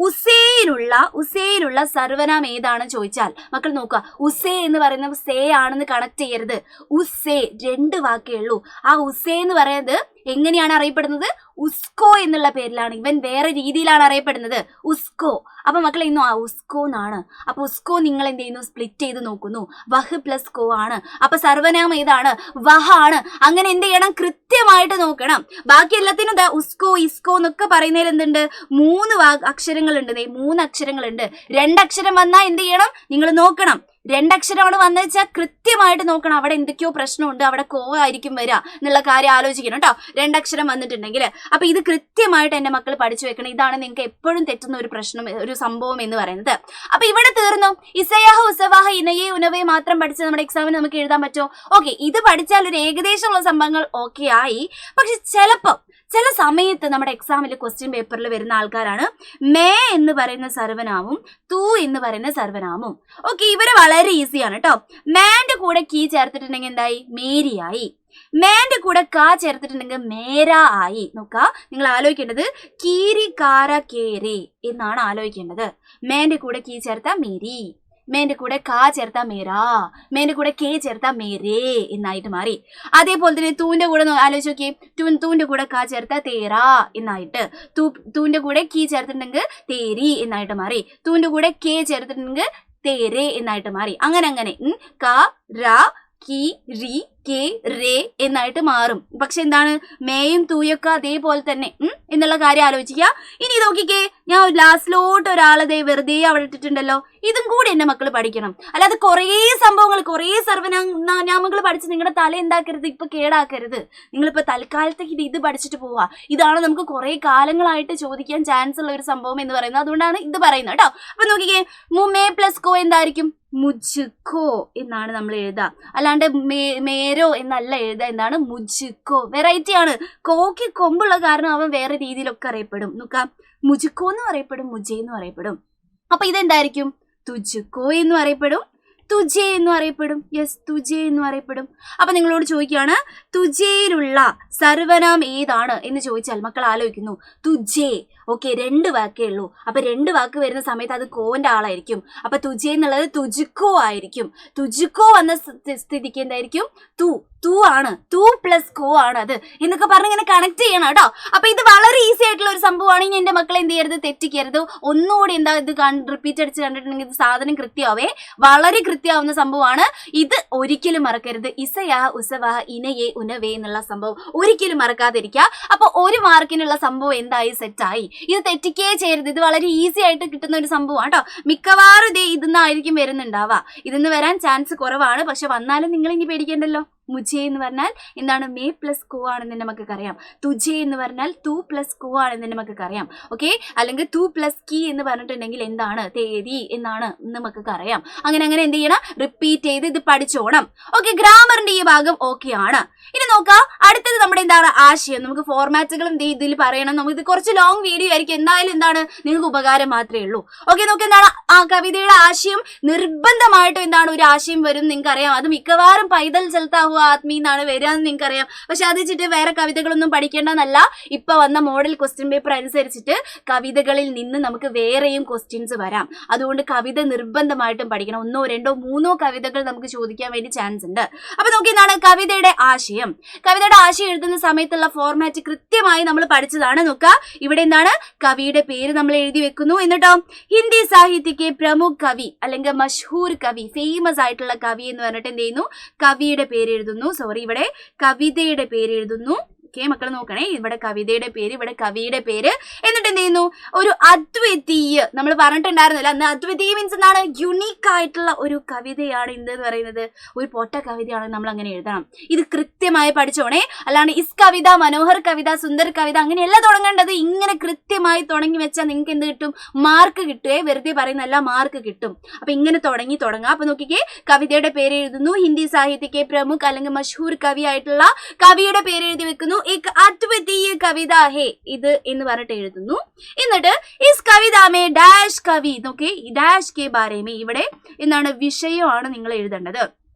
ഉസേയിലുള്ള സർവനാം ഏതാണെന്ന് ചോദിച്ചാൽ മക്കൾ നോക്കുക, ഉസേ എന്ന് പറയുന്നത് സേ ആണെന്ന് കണക്ട് ചെയ്യരുത്. ഉസേ 2 വാക്കേ ഉള്ളൂ. ആ ഉസേ എന്ന് പറയുന്നത് എങ്ങനെയാണ് അറിയപ്പെടുന്നത്? ഉസ്കോ എന്നുള്ള പേരിലാണ്. ഇവൻ വേറെ രീതിയിലാണ് അറിയപ്പെടുന്നത്. ഉസ്കോ. അപ്പൊ മക്കളെ ഇന്നു ഉസ്കോ എന്നാണ്. അപ്പൊ ഉസ്കോ നിങ്ങൾ എന്ത് ചെയ്യുന്നു? സ്പ്ലിറ്റ് ചെയ്ത് നോക്കുന്നു. വഹ് പ്ലസ് കോ ആണ്. അപ്പൊ സർവനാമം ഏതാണ്? വഹ ആണ്. അങ്ങനെ എന്ത് ചെയ്യണം? കൃത്യമായിട്ട് നോക്കണം. ബാക്കി എല്ലാത്തിനും ഉസ്കോ ഇസ്കോ എന്നൊക്കെ പറയുന്നതിൽ എന്തുണ്ട്? 3 അക്ഷരങ്ങളുണ്ട്. 3 അക്ഷരങ്ങളുണ്ട്. 2 അക്ഷരം വന്നാൽ എന്ത് ചെയ്യണം? നിങ്ങൾ നോക്കണം. 2 അക്ഷരമാണ് വന്നു വെച്ചാൽ കൃത്യമായിട്ട് നോക്കണം. അവിടെ എന്തൊക്കെയോ പ്രശ്നമുണ്ട്, അവിടെ കോ ആയിരിക്കും വരിക എന്നുള്ള കാര്യം ആലോചിക്കണം കേട്ടോ. 2 അക്ഷരം വന്നിട്ടുണ്ടെങ്കിൽ. അപ്പൊ ഇത് കൃത്യമായിട്ട് എന്റെ മക്കൾ പഠിച്ചു വെക്കണം. ഇതാണ് നിങ്ങൾക്ക് എപ്പോഴും തെറ്റുന്ന ഒരു പ്രശ്നം, ഒരു സംഭവം എന്ന് പറയുന്നത്. അപ്പൊ ഇവിടെ തീർന്നു. ഇസയഹ ഉസവഹ ഇനയെ ഉനവേ മാത്രം പഠിച്ച് നമ്മുടെ എക്സാമിന് നമുക്ക് എഴുതാൻ പറ്റുമോ? ഓക്കെ, ഇത് പഠിച്ചാൽ ഒരു ഏകദേശമുള്ള സംഭവങ്ങൾ ഓക്കെ ആയി. പക്ഷെ ചില സമയത്ത് നമ്മുടെ എക്സാമിൽ ക്വസ്റ്റ്യൻ പേപ്പറിൽ വരുന്ന ആൾക്കാരാണ് മേ എന്ന് പറയുന്ന സർവനാമും തൂ എന്ന് പറയുന്ന സർവനാമും. ഓക്കെ, ഇവര് വളരെ ഈസിയാണ് കേട്ടോ. മേന്റെ കൂടെ കീ ചേർത്തിട്ടുണ്ടെങ്കിൽ എന്തായി? മേരിയായി. മേന്റെ കൂടെ കാ ചേർത്തിട്ടുണ്ടെങ്കിൽ മേര ആയി. നോക്ക, നിങ്ങൾ ആലോചിക്കേണ്ടത് കീരി കാര കേരെ എന്നാണ് ആലോചിക്കേണ്ടത്. മേന്റെ കൂടെ കീ ചേർത്ത മേരി, മേന്റെ കൂടെ കാ ചേർത്താ മേരാ, മേന്റെ കൂടെ കെ ചേർത്താ മേരേ എന്നായിട്ട് മാറി. അതേപോലെ തന്നെ തൂന്റെ കൂടെ ആലോചിച്ച് നോക്കി, തൂന്റെ കൂടെ കാ ചേർത്താ തേരാ എന്നായിട്ട്. തൂന്റെ കൂടെ കീ ചേർത്തിട്ടുണ്ടെങ്കിൽ തേരി എന്നായിട്ട് മാറി. തൂന്റെ കൂടെ കെ ചേർത്തിട്ടുണ്ടെങ്കിൽ തേരേ എന്നായിട്ട് മാറി. അങ്ങനെ ക ര കി രി കെ റേ എന്നായിട്ട് മാറും. പക്ഷെ എന്താണ്, മേയും തൂയൊക്കെ അതേപോലെ തന്നെ എന്നുള്ള കാര്യം ആലോചിക്കുക. ഇനി നോക്കിക്കേ, ഞാൻ ലാസ്റ്റിലോട്ട് ഒരാളെ വെറുതെ അവിടെ ഇട്ടിട്ടുണ്ടല്ലോ. ഇതും കൂടി എന്റെ മക്കൾ പഠിക്കണം. അല്ലാതെ കുറേ സംഭവങ്ങൾ, കുറേ സർവനാമങ്ങൾ പഠിച്ച് നിങ്ങളുടെ തല എന്താക്കരുത്, ഇപ്പൊ കേടാക്കരുത്. നിങ്ങളിപ്പോ തൽക്കാലത്തേക്ക് ഇത് പഠിച്ചിട്ട് പോവാ. ഇതാണ് നമുക്ക് കുറെ കാലങ്ങളായിട്ട് ചോദിക്കാൻ ചാൻസ് ഉള്ള ഒരു സംഭവം എന്ന് പറയുന്നത്. അതുകൊണ്ടാണ് ഇത് പറയുന്നത് കേട്ടോ. അപ്പൊ നോക്കിക്കേ, മേ പ്ലസ് കോ എന്തായിരിക്കും? മുജ്കോ എന്നാണ് നമ്മൾ എഴുതുക. അല്ലാണ്ട് മേരോ എന്നല്ല എഴുതുക. എന്താണ്? മുജ്കോ. വെറൈറ്റി ആണ്. കോക്ക് കൊമ്പുള്ള കാരണം അവൻ വേറെ രീതിയിലൊക്കെ അറിയപ്പെടും. നോക്കാം, മുജ്കോ എന്ന് പറയപ്പെടും, മുജെ എന്ന് പറയപ്പെടും. അപ്പൊ ഇതെന്തായിരിക്കും? തുജ്കോ എന്ന് പറയപ്പെടും, തുജെ എന്ന് അറിയപ്പെടും. യെസ്, തുജെ എന്ന് അറിയപ്പെടും. അപ്പൊ നിങ്ങളോട് ചോദിക്കുകയാണ്, തുജയിലുള്ള സർവനാം ഏതാണ് എന്ന് ചോദിച്ചാൽ മക്കൾ ആലോചിക്കുന്നു. തുജെ. ഓക്കെ, 2 വാക്കേ ഉള്ളൂ. അപ്പൊ 2 വാക്ക് വരുന്ന സമയത്ത് അത് കോന്റെ ആളായിരിക്കും. അപ്പൊ തുജെ എന്നുള്ളത് തുജുക്കോ ആയിരിക്കും. തുജുക്കോ വന്ന സ്ഥിതിക്ക് എന്തായിരിക്കും? തൂ ആണ്. തൂ പ്ലസ് കോ ആണ് അത് എന്നൊക്കെ പറഞ്ഞ് ഇങ്ങനെ കണക്ട് ചെയ്യണം കേട്ടോ. അപ്പൊ ഇത് വളരെ ഈസി ആയിട്ടുള്ള ഒരു സംഭവമാണ്. ഇനി എന്റെ മക്കളെ എന്ത് ചെയ്യരുത്, തെറ്റിക്കരുത്. ഒന്നുകൂടി എന്താ ഇത് റിപ്പീറ്റ് അടിച്ച് കണ്ടിട്ടുണ്ടെങ്കിൽ ഇത് സാധനം കൃത്യമാവേ, വളരെ കൃത്യമാവുന്ന സംഭവമാണ്. ഇത് ഒരിക്കലും മറക്കരുത്. ഇസയാ ഉസവാ ഇനയെ ഉനവേ എന്നുള്ള സംഭവം ഒരിക്കലും മറക്കാതിരിക്കുക. അപ്പൊ 1 മാർക്കിനുള്ള സംഭവം എന്തായി? സെറ്റായി. ഇത് തെറ്റിക്കേ ചെയ്യരുത്. ഇത് വളരെ ഈസി ആയിട്ട് കിട്ടുന്ന ഒരു സംഭവമാണ് കേട്ടോ. മിക്കവാറും ഇതെന്നായിരിക്കും വരുന്നുണ്ടാവുക. ഇതിന്ന് വരാൻ ചാൻസ് കുറവാണ്. പക്ഷെ വന്നാലും നിങ്ങൾ ഇനി പേടിക്കേണ്ടല്ലോ. മുജെ എന്ന് പറഞ്ഞാൽ എന്താണ്? മേ പ്ലസ് കോ ആണെന്ന് നമുക്ക് അറിയാം. തുജെ എന്ന് പറഞ്ഞാൽ തൂ പ്ലസ് കോ ആണെന്ന് നമുക്ക് അറിയാം. ഓക്കെ, അല്ലെങ്കിൽ തൂ പ്ലസ് കീ എന്ന് പറഞ്ഞിട്ടുണ്ടെങ്കിൽ എന്താണ്? തേരി എന്നാണ് നമുക്ക് അറിയാം. അങ്ങനെ എന്ത് ചെയ്യണം? റിപ്പീറ്റ് ചെയ്ത് ഇത് പഠിച്ചോണം. ഓക്കെ, ഗ്രാമറിന്റെ ഈ ഭാഗം ഓക്കെ ആണ്. ഇനി നോക്കാം, അടുത്തത് നമ്മുടെ എന്താണ്? ആശയം. നമുക്ക് ഫോർമാറ്റുകളും ഇതിൽ പറയണം. നമുക്ക് ഇത് കുറച്ച് ലോങ് വീഡിയോ ആയിരിക്കും. എന്തായാലും എന്താണ്, നിങ്ങൾക്ക് ഉപകാരം മാത്രമേ ഉള്ളൂ. ഓക്കെ, നോക്ക്, എന്താണ് ആ കവിതയുടെ ആശയം? നിർബന്ധമായിട്ടും എന്താണ് ഒരു ആശയം വരും, നിങ്ങൾക്ക് അറിയാം. അത് മിക്കവാറും പൈതൽ ചലത്താവുക ആത്മീ എന്നാണ് വരിക എന്ന് നിങ്ങൾക്ക് അറിയാം. പക്ഷെ അത് വെച്ചിട്ട് വേറെ കവിതകളൊന്നും പഠിക്കേണ്ടെന്നല്ല. ഇപ്പൊ വന്ന മോഡൽ ക്വസ്റ്റ്യൻ പേപ്പർ അനുസരിച്ചിട്ട് കവിതകളിൽ നിന്ന് നമുക്ക് വേറെയും ക്വസ്റ്റ്യൻസ് വരാം. അതുകൊണ്ട് കവിത നിർബന്ധമായിട്ടും പഠിക്കണം. 1, 2, 3 കവിതകൾ നമുക്ക് ചോദിക്കാൻ വേണ്ടി ചാൻസ് ഉണ്ട്. അപ്പൊ നോക്കി, എന്താണ് കവിതയുടെ ആശയം? കവിതയുടെ ആശയം എഴുതുന്ന സമയത്തുള്ള ഫോർമാറ്റ് കൃത്യമായി നമ്മൾ പഠിച്ചതാണ്. നോക്കുക, ഇവിടെ എന്താണ്? കവിയുടെ പേര് നമ്മൾ എഴുതി വെക്കുന്നു. എന്നിട്ടോ ഹിന്ദി സാഹിത്യക്ക് പ്രമുഖ കവി അല്ലെങ്കിൽ മഷ്ഹൂർ കവി, ഫേമസ് ആയിട്ടുള്ള കവി എന്ന് പറഞ്ഞിട്ട് എന്ത് ചെയ്യുന്നു? കവിയുടെ പേര് എഴുതുന്നു. ഇവിടെ കവിതയുടെ പേര് എഴുതുന്നു. ഓക്കെ മക്കൾ നോക്കണേ, ഇവിടെ കവിതയുടെ പേര്, ഇവിടെ കവിയുടെ പേര്. എന്നിട്ട് എന്ത് ചെയ്യുന്നു? ഒരു അദ്വിതീയ, നമ്മൾ പറഞ്ഞിട്ടുണ്ടായിരുന്നില്ല അന്ന്, അദ്വിതീയ മീൻസ് എന്താണ്? യുണീക്ക് ആയിട്ടുള്ള ഒരു കവിതയാണ് എന്ത് പറയുന്നത്? ഒരു പൊട്ട കവിതയാണ് നമ്മൾ അങ്ങനെ എഴുതണം. ഇത് കൃത്യമായി പഠിച്ചോണേ. അല്ലാണ്ട് ഇസ് കവിത, മനോഹർ കവിത, സുന്ദർ കവിത അങ്ങനെയല്ല തുടങ്ങേണ്ടത്. ഇങ്ങനെ കൃത്യമായി തുടങ്ങി വെച്ചാൽ നിങ്ങൾക്ക് എന്ത് കിട്ടും? മാർക്ക് കിട്ടുവേ. വെറുതെ പറയുന്നല്ല, മാർക്ക് കിട്ടും. അപ്പൊ ഇങ്ങനെ തുടങ്ങാം. അപ്പൊ നോക്കിക്കേ, കവിതയുടെ പേര് എഴുതുന്നു. ഹിന്ദി സാഹിത്യക്ക് പ്രമുഖ അല്ലെങ്കിൽ മഷ്ഹൂർ കവി ആയിട്ടുള്ള കവിയുടെ പേര് എഴുതി വെക്കുന്നു. एक अद्वितीय कविता है ഇത് എന്ന് പറഞ്ഞിട്ട് എഴുതുന്നു. എന്നിട്ട് ഇസ് കവിതാമേ ഡാഷ് കവി, നോക്കേ ഡാഷ് കെ ബാരെ മേ, ഇവിടെ എന്താണ്? വിഷയമാണ് നിങ്ങൾ എഴുതേണ്ടത്.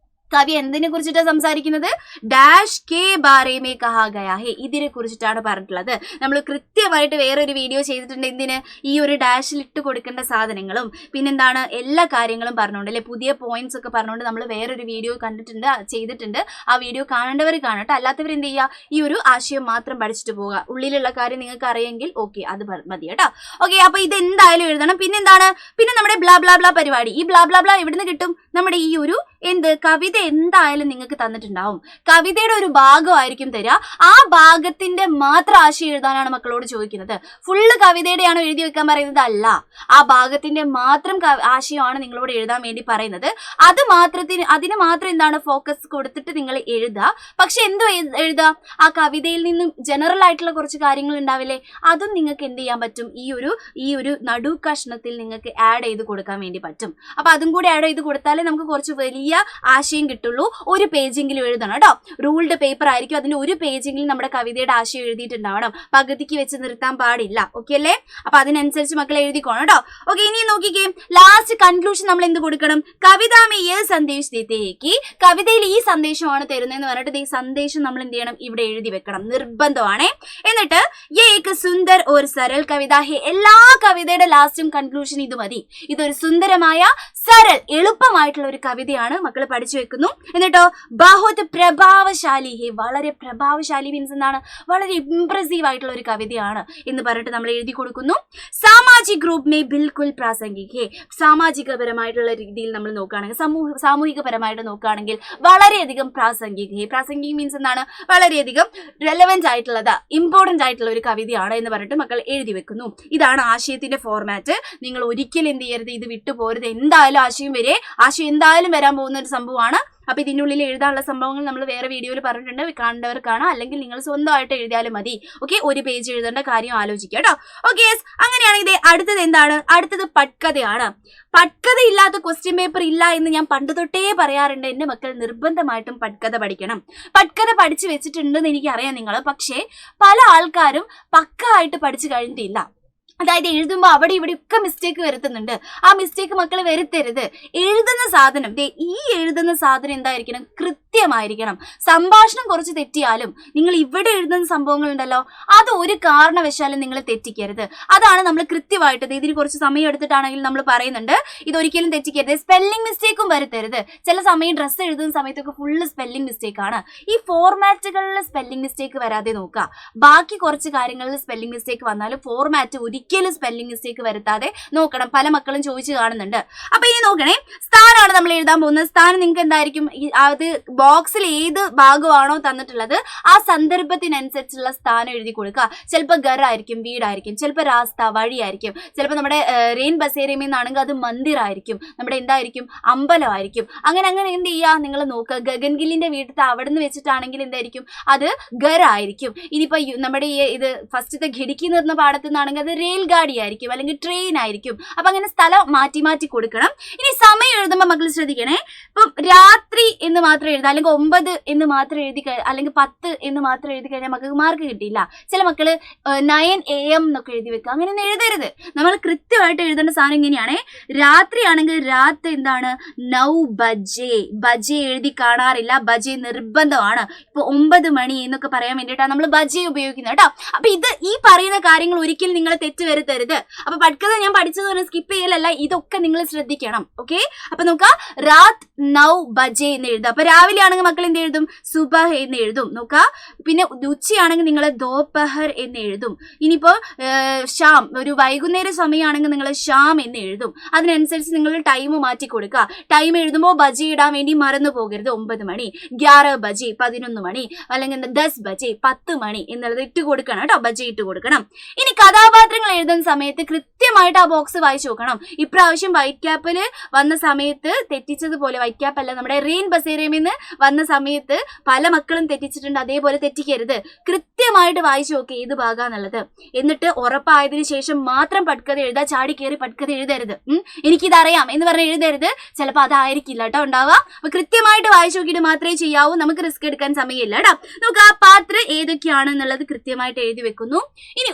കവി എന്തിനെ കുറിച്ചിട്ടാണ് സംസാരിക്കുന്നത്? Dash K Bare may കഹാ Gaya ഹേ, ഇതിനെ കുറിച്ചിട്ടാണ് പറഞ്ഞിട്ടുള്ളത്. നമ്മൾ കൃത്യമായിട്ട് വേറൊരു വീഡിയോ ചെയ്തിട്ടുണ്ട്. എന്തിന്? ഈ ഒരു ഡാഷിൽ ഇട്ട് കൊടുക്കേണ്ട സാധനങ്ങളും പിന്നെന്താണ് എല്ലാ കാര്യങ്ങളും പറഞ്ഞുകൊണ്ട്, അല്ലെ പുതിയ പോയിന്റ്സ് ഒക്കെ പറഞ്ഞുകൊണ്ട് നമ്മൾ വേറൊരു വീഡിയോ ചെയ്തിട്ടുണ്ട്. ആ വീഡിയോ കാണേണ്ടവർ കാണട്ടെ, അല്ലാത്തവർ എന്ത് ചെയ്യുക? ഈ ഒരു ആശയം മാത്രം പഠിച്ചിട്ട് പോവുക. ഉള്ളിലുള്ള കാര്യം നിങ്ങൾക്ക് അറിയെങ്കിൽ ഓക്കെ, അത് മതി കേട്ടോ. ഓക്കെ, അപ്പൊ ഇത് എന്തായാലും എഴുതണം. പിന്നെന്താണ്? പിന്നെ നമ്മുടെ ബ്ലാ ബ്ലാ ബ്ലാ പരിപാടി. ഈ ബ്ലാ ബ്ലാ ബ്ലാ എവിടുന്ന് കിട്ടും? നമ്മുടെ ഈ ഒരു കവിത എന്തായാലും നിങ്ങൾക്ക് തന്നിട്ടുണ്ടാവും. കവിതയുടെ ഒരു ഭാഗമായിരിക്കും തരിക. ആ ഭാഗത്തിന്റെ മാത്രം ആശയം എഴുതാനാണ് മക്കളോട് ചോദിക്കുന്നത്. ഫുള്ള് കവിതയുടെയാണോ എഴുതി വെക്കാൻ പറയുന്നത്? അല്ല, ആ ഭാഗത്തിന്റെ മാത്രം ആശയമാണ് നിങ്ങളോട് എഴുതാൻ വേണ്ടി പറയുന്നത്. അതിന് മാത്രം എന്താണ് ഫോക്കസ് കൊടുത്തിട്ട് നിങ്ങൾ എഴുതുക. പക്ഷെ എന്തോ എഴുതുക? ആ കവിതയിൽ നിന്നും ജനറൽ ആയിട്ടുള്ള കുറച്ച് കാര്യങ്ങൾ ഉണ്ടാവില്ലേ, അതും നിങ്ങൾക്ക് എന്ത് ചെയ്യാൻ പറ്റും? ഈ ഒരു നടു കഷ്ണത്തിൽ നിങ്ങൾക്ക് ആഡ് ചെയ്ത് കൊടുക്കാൻ വേണ്ടി പറ്റും. അപ്പൊ അതും കൂടി ആഡ് ചെയ്ത് കൊടുത്താലേ നമുക്ക് കുറച്ച് വലിയ ആശയം കിട്ടുള്ളൂ. ഒരു പേജെങ്കിലും എഴുതണം കേട്ടോ. റൂൾഡ് പേപ്പർ ആയിരിക്കും, അതിന്റെ ഒരു പേജെങ്കിലും നമ്മുടെ കവിതയുടെ ആശയം എഴുതിയിട്ടുണ്ടാവണം. പകുതിക്ക് വെച്ച് നിർത്താൻ പാടില്ല. ഓക്കെ അല്ലേ? അപ്പൊ അതിനനുസരിച്ച് മക്കൾ എഴുതിക്കോണം കേട്ടോ. ഓക്കെ, ഇനി നോക്കിക്കേ, ലാസ്റ്റ് കൺക്ലൂഷൻ നമ്മൾ എന്ത് കൊടുക്കണം? കവിതാ മേ യേ സന്ദേശ് ദേത്തെ ഹേ കി, കവിതയിൽ ഈ സന്ദേശമാണ് തരുന്നതെന്ന് പറഞ്ഞിട്ട് ഈ സന്ദേശം നമ്മൾ എന്ത് ചെയ്യണം? ഇവിടെ എഴുതി വെക്കണം, നിർബന്ധമാണേ. എന്നിട്ട് യേ ഏക് സുന്ദർ ഓർ സരൽ കവിത ഹേ, എല്ലാ കവിതയുടെ ലാസ്റ്റും കൺക്ലൂഷൻ ഇത് മതി. ഇതൊരു സുന്ദരമായ, സരൽ, എളുപ്പമായിട്ടുള്ള ഒരു കവിതയാണ്, മക്കൾ പഠിച്ചു വെക്കുന്നു. എന്നിട്ടോ ബഹുത് പ്രഭാവശാലി ഹേ, വളരെ പ്രഭാവശാലി മീൻസ് എന്താണ്? വളരെ ഇംപ്രസീവ് ആയിട്ടുള്ള ഒരു കവിതയാണ് എന്ന് പറഞ്ഞിട്ട് നമ്മൾ എഴുതി കൊടുക്കുന്നു. സാമാജിക് ഗ്രൂപ്പ് മേ ബിൽക്കുൽ പ്രാസംഗിക് ഹേ, സാമാജികപരമായിട്ടുള്ള രീതിയിൽ നമ്മൾ നോക്കുകയാണെങ്കിൽ, സാമൂഹികപരമായിട്ട് നോക്കുകയാണെങ്കിൽ വളരെയധികം പ്രാസംഗിക് ഹേ, പ്രാസംഗിക് മീൻസ് എന്താണ്? വളരെയധികം റെലവൻറ്റ് ആയിട്ടുള്ളത്, ഇമ്പോർട്ടൻ്റ് ആയിട്ടുള്ള ഒരു കവിതയാണ് എന്ന് പറഞ്ഞിട്ട് മക്കൾ എഴുതി വെക്കുന്നു. ഇതാണ് ആശയത്തിന്റെ ഫോർമാറ്റ്. നിങ്ങൾ ഒരിക്കലും എന്ത് ചെയ്യരുത്, ഇത് വിട്ടുപോരുത്. എന്തായാലും ആശയം എന്തായാലും വരാൻ പോകുന്ന ഒരു സംഭവമാണ്. അപ്പൊ ഇതിനുള്ളിൽ എഴുതാനുള്ള സംഭവങ്ങൾ നമ്മൾ വേറെ വീഡിയോയിൽ പറഞ്ഞിട്ടുണ്ട്, കാണേണ്ടവർക്കാണ്. അല്ലെങ്കിൽ നിങ്ങൾ സ്വന്തമായിട്ട് എഴുതിയാലും മതി. ഓക്കെ, ഒരു പേജ് എഴുതേണ്ട കാര്യം ആലോചിക്കുക കേട്ടോ. ഓക്കെ, അങ്ങനെയാണെങ്കിൽ അടുത്തത് എന്താണ്? അടുത്തത് പട്കഥയാണ്. പട്കഥ ഇല്ലാത്ത ക്വസ്റ്റ്യൻ പേപ്പർ ഇല്ല എന്ന് ഞാൻ പണ്ട് തൊട്ടേ പറയാറുണ്ട്. എന്റെ മക്കൾ നിർബന്ധമായിട്ടും പട്കഥ പഠിക്കണം. പട്കഥ പഠിച്ചു വെച്ചിട്ടുണ്ടെന്ന് എനിക്കറിയാം നിങ്ങൾ, പക്ഷേ പല ആൾക്കാരും പക്കായിട്ട് പഠിച്ചു കഴിഞ്ഞിട്ടില്ല. അതായത് എഴുതുമ്പോൾ അവിടെ ഇവിടെ ഒക്കെ മിസ്റ്റേക്ക് വരുത്തുന്നുണ്ട്. ആ മിസ്റ്റേക്ക് മക്കൾ വരുത്തരുത്. എഴുതുന്ന സാധനം, ഈ എഴുതുന്ന സാധനം എന്തായിരിക്കണം? കൃത്യമായിരിക്കണം. സംഭാഷണം കുറച്ച് തെറ്റിയാലും നിങ്ങൾ ഇവിടെ എഴുതുന്ന സംഭവങ്ങൾ ഉണ്ടല്ലോ, അത് ഒരു കാരണവശാലും നിങ്ങൾ തെറ്റിക്കരുത്. അതാണ് നമ്മൾ കൃത്യമായിട്ട് ഇതിന് കുറച്ച് സമയം എടുത്തിട്ടാണെങ്കിൽ നമ്മൾ പറയുന്നുണ്ട്, ഇതൊരിക്കലും തെറ്റിക്കരുത്. സ്പെല്ലിംഗ് മിസ്റ്റേക്കും വരുത്തരുത്. ചില സമയം ഡ്രസ്സ് എഴുതുന്ന സമയത്തൊക്കെ ഫുള്ള് സ്പെല്ലിംഗ് മിസ്റ്റേക്ക് ആണ്. ഈ ഫോർമാറ്റുകളിൽ സ്പെല്ലിംഗ് മിസ്റ്റേക്ക് വരാതെ നോക്കുക. ബാക്കി കുറച്ച് കാര്യങ്ങളിൽ സ്പെല്ലിംഗ് മിസ്റ്റേക്ക് വന്നാലും ഫോർമാറ്റ് ഒരിക്കലും സ്പെല്ലിംഗ് മിസ്റ്റേക്ക് വരുത്താതെ നോക്കണം. പല മക്കളും ചോദിച്ചു കാണുന്നുണ്ട്. അപ്പൊ ഇനി നോക്കണേ, സ്ഥാനമാണ് നമ്മൾ എഴുതാൻ പോകുന്നത്. സ്ഥാനം നിങ്ങൾക്ക് എന്തായിരിക്കും? അത് ബോക്സിൽ ഏത് ഭാഗമാണോ തന്നിട്ടുള്ളത് ആ സന്ദർഭത്തിനനുസരിച്ചുള്ള സ്ഥാനം എഴുതി കൊടുക്കുക. ചിലപ്പോൾ ഗർ ആയിരിക്കും, വീടായിരിക്കും. ചിലപ്പോൾ രാസ്ത, വഴിയായിരിക്കും. ചിലപ്പോൾ നമ്മുടെ റെയിൻ ബസേരിയമെന്നാണെങ്കിൽ അത് മന്ദിറായിരിക്കും. നമ്മുടെ എന്തായിരിക്കും? അമ്പലമായിരിക്കും. അങ്ങനെ എന്ത് ചെയ്യുക? നിങ്ങൾ നോക്കുക. ഗഗൻഗില്ലിന്റെ വീട്ടിൽ അവിടെ നിന്ന് വെച്ചിട്ടാണെങ്കിൽ എന്തായിരിക്കും? അത് ഗർ ആയിരിക്കും. ഇനിയിപ്പോ നമ്മുടെ ഇത് ഫസ്റ്റത്തെ ഖിടിക്കി നിർന്ന പാടത്തു നിന്നാണെങ്കിൽ അത് റെയിൽ ഗാഡി ആയിരിക്കും, അല്ലെങ്കിൽ ട്രെയിൻ ആയിരിക്കും. അപ്പൊ അങ്ങനെ സ്ഥലം മാറ്റി മാറ്റി കൊടുക്കണം. ഇനി സമയം എഴുതുമ്പോൾ മക്കൾ ശ്രദ്ധിക്കണേ. ഇപ്പം രാത്രി എന്ന് മാത്രം എഴുതാം, അല്ലെങ്കിൽ 9 എന്ന് മാത്രം എഴുതി, അല്ലെങ്കിൽ 10 എന്ന് മാത്രം എഴുതി കഴിഞ്ഞാൽ മക്കൾക്ക് മാർക്ക് കിട്ടില്ല. ചില മക്കള് 9 AM എന്നൊക്കെ എഴുതി വെക്കുക. അങ്ങനെയൊന്നും എഴുതരുത്. നമ്മൾ കൃത്യമായിട്ട് എഴുതേണ്ട സാധനം ഇങ്ങനെയാണേ. രാത്രി ആണെങ്കിൽ രാത്ത് എന്താണ്? 9 ബജെ. ബജെ എഴുതി കാണാറില്ല. ബജെ നിർബന്ധമാണ്. ഇപ്പൊ 9 മണി എന്നൊക്കെ പറയാൻ വേണ്ടിയിട്ടാണ് നമ്മൾ ബജെ ഉപയോഗിക്കുന്നത് കേട്ടോ. അപ്പൊ ഈ പറയുന്ന കാര്യങ്ങൾ ഒരിക്കലും നിങ്ങൾ തെറ്റ് വരുത്തരുത്. അപ്പൊ പട്കഥ ഞാൻ പഠിച്ചത് പറഞ്ഞാൽ സ്കിപ്പ് ചെയ്യലല്ല, ഇതൊക്കെ നിങ്ങൾ ശ്രദ്ധിക്കണം. ഓക്കെ, അപ്പൊ നോക്കുക, രാത് 9 ബജെ എന്ന് എഴുതുക. അപ്പൊ രാവിലെ ആണെങ്കിൽ മക്കൾ എന്ത് എഴുതും? സുബഹ് എന്ന് എഴുതും. നോക്കുക, പിന്നെ ഉച്ചയാണെങ്കിൽ നിങ്ങൾ ദോപഹർ എന്ന് എഴുതും. ഇനിയിപ്പോ ഷാം, ഒരു വൈകുന്നേര സമയമാണെങ്കിൽ നിങ്ങൾ ഷാം എന്ന് എഴുതും. അതിനനുസരിച്ച് നിങ്ങൾ ടൈം മാറ്റി കൊടുക്കുക. ടൈം എഴുതുമ്പോൾ ബജി ഇടാൻ വേണ്ടി മറന്നു പോകരുത്. 9 മണി, 11 ബജി 11 മണി, അല്ലെങ്കിൽ 10 ബജി 10 മണി എന്നുള്ളത് ഇട്ട് കൊടുക്കണം കേട്ടോ. ബജി ഇട്ട് കൊടുക്കണം. ഇനി കഥാപാത്രങ്ങൾ എഴുതുന്ന സമയത്ത് കൃത്യമായിട്ട് ആ ബോക്സ് വായിച്ചു നോക്കണം. ഇപ്രാവശ്യം വൈറ്റ് ക്യാപ്പിൽ വന്ന സമയത്ത് തെറ്റിച്ചതുപോലെ, വൈറ്റ് ക്യാപ്പ് അല്ല, നമ്മുടെ റെയിൻ ബസേരിയമിൽ നിന്ന് വന്ന സമയത്ത് പല മക്കളും തെറ്റിച്ചിട്ടുണ്ട്. അതേപോലെ തെറ്റിക്കരുത്. കൃത്യമായിട്ട് വായിച്ചു നോക്കുക ഏത് ഭാഗാന്നുള്ളത്. എന്നിട്ട് ഉറപ്പായതിനു ശേഷം മാത്രം പട്കഥ എഴുതാ. ചാടി കയറി പട്കഥ എഴുതരുത്. എനിക്കിതറിയാം എന്ന് പറഞ്ഞ് എഴുതരുത്. ചിലപ്പോൾ അതായിരിക്കില്ല കേട്ടോ ഉണ്ടാവുക. അപ്പൊ കൃത്യമായിട്ട് വായിച്ചു നോക്കിയിട്ട് മാത്രമേ ചെയ്യാവൂ. നമുക്ക് റിസ്ക് എടുക്കാൻ സമയമില്ല കേട്ടോ. നമുക്ക് ആ പാത്രം ഏതൊക്കെയാണെന്നുള്ളത് കൃത്യമായിട്ട് എഴുതി വെക്കുന്നു. ഇനി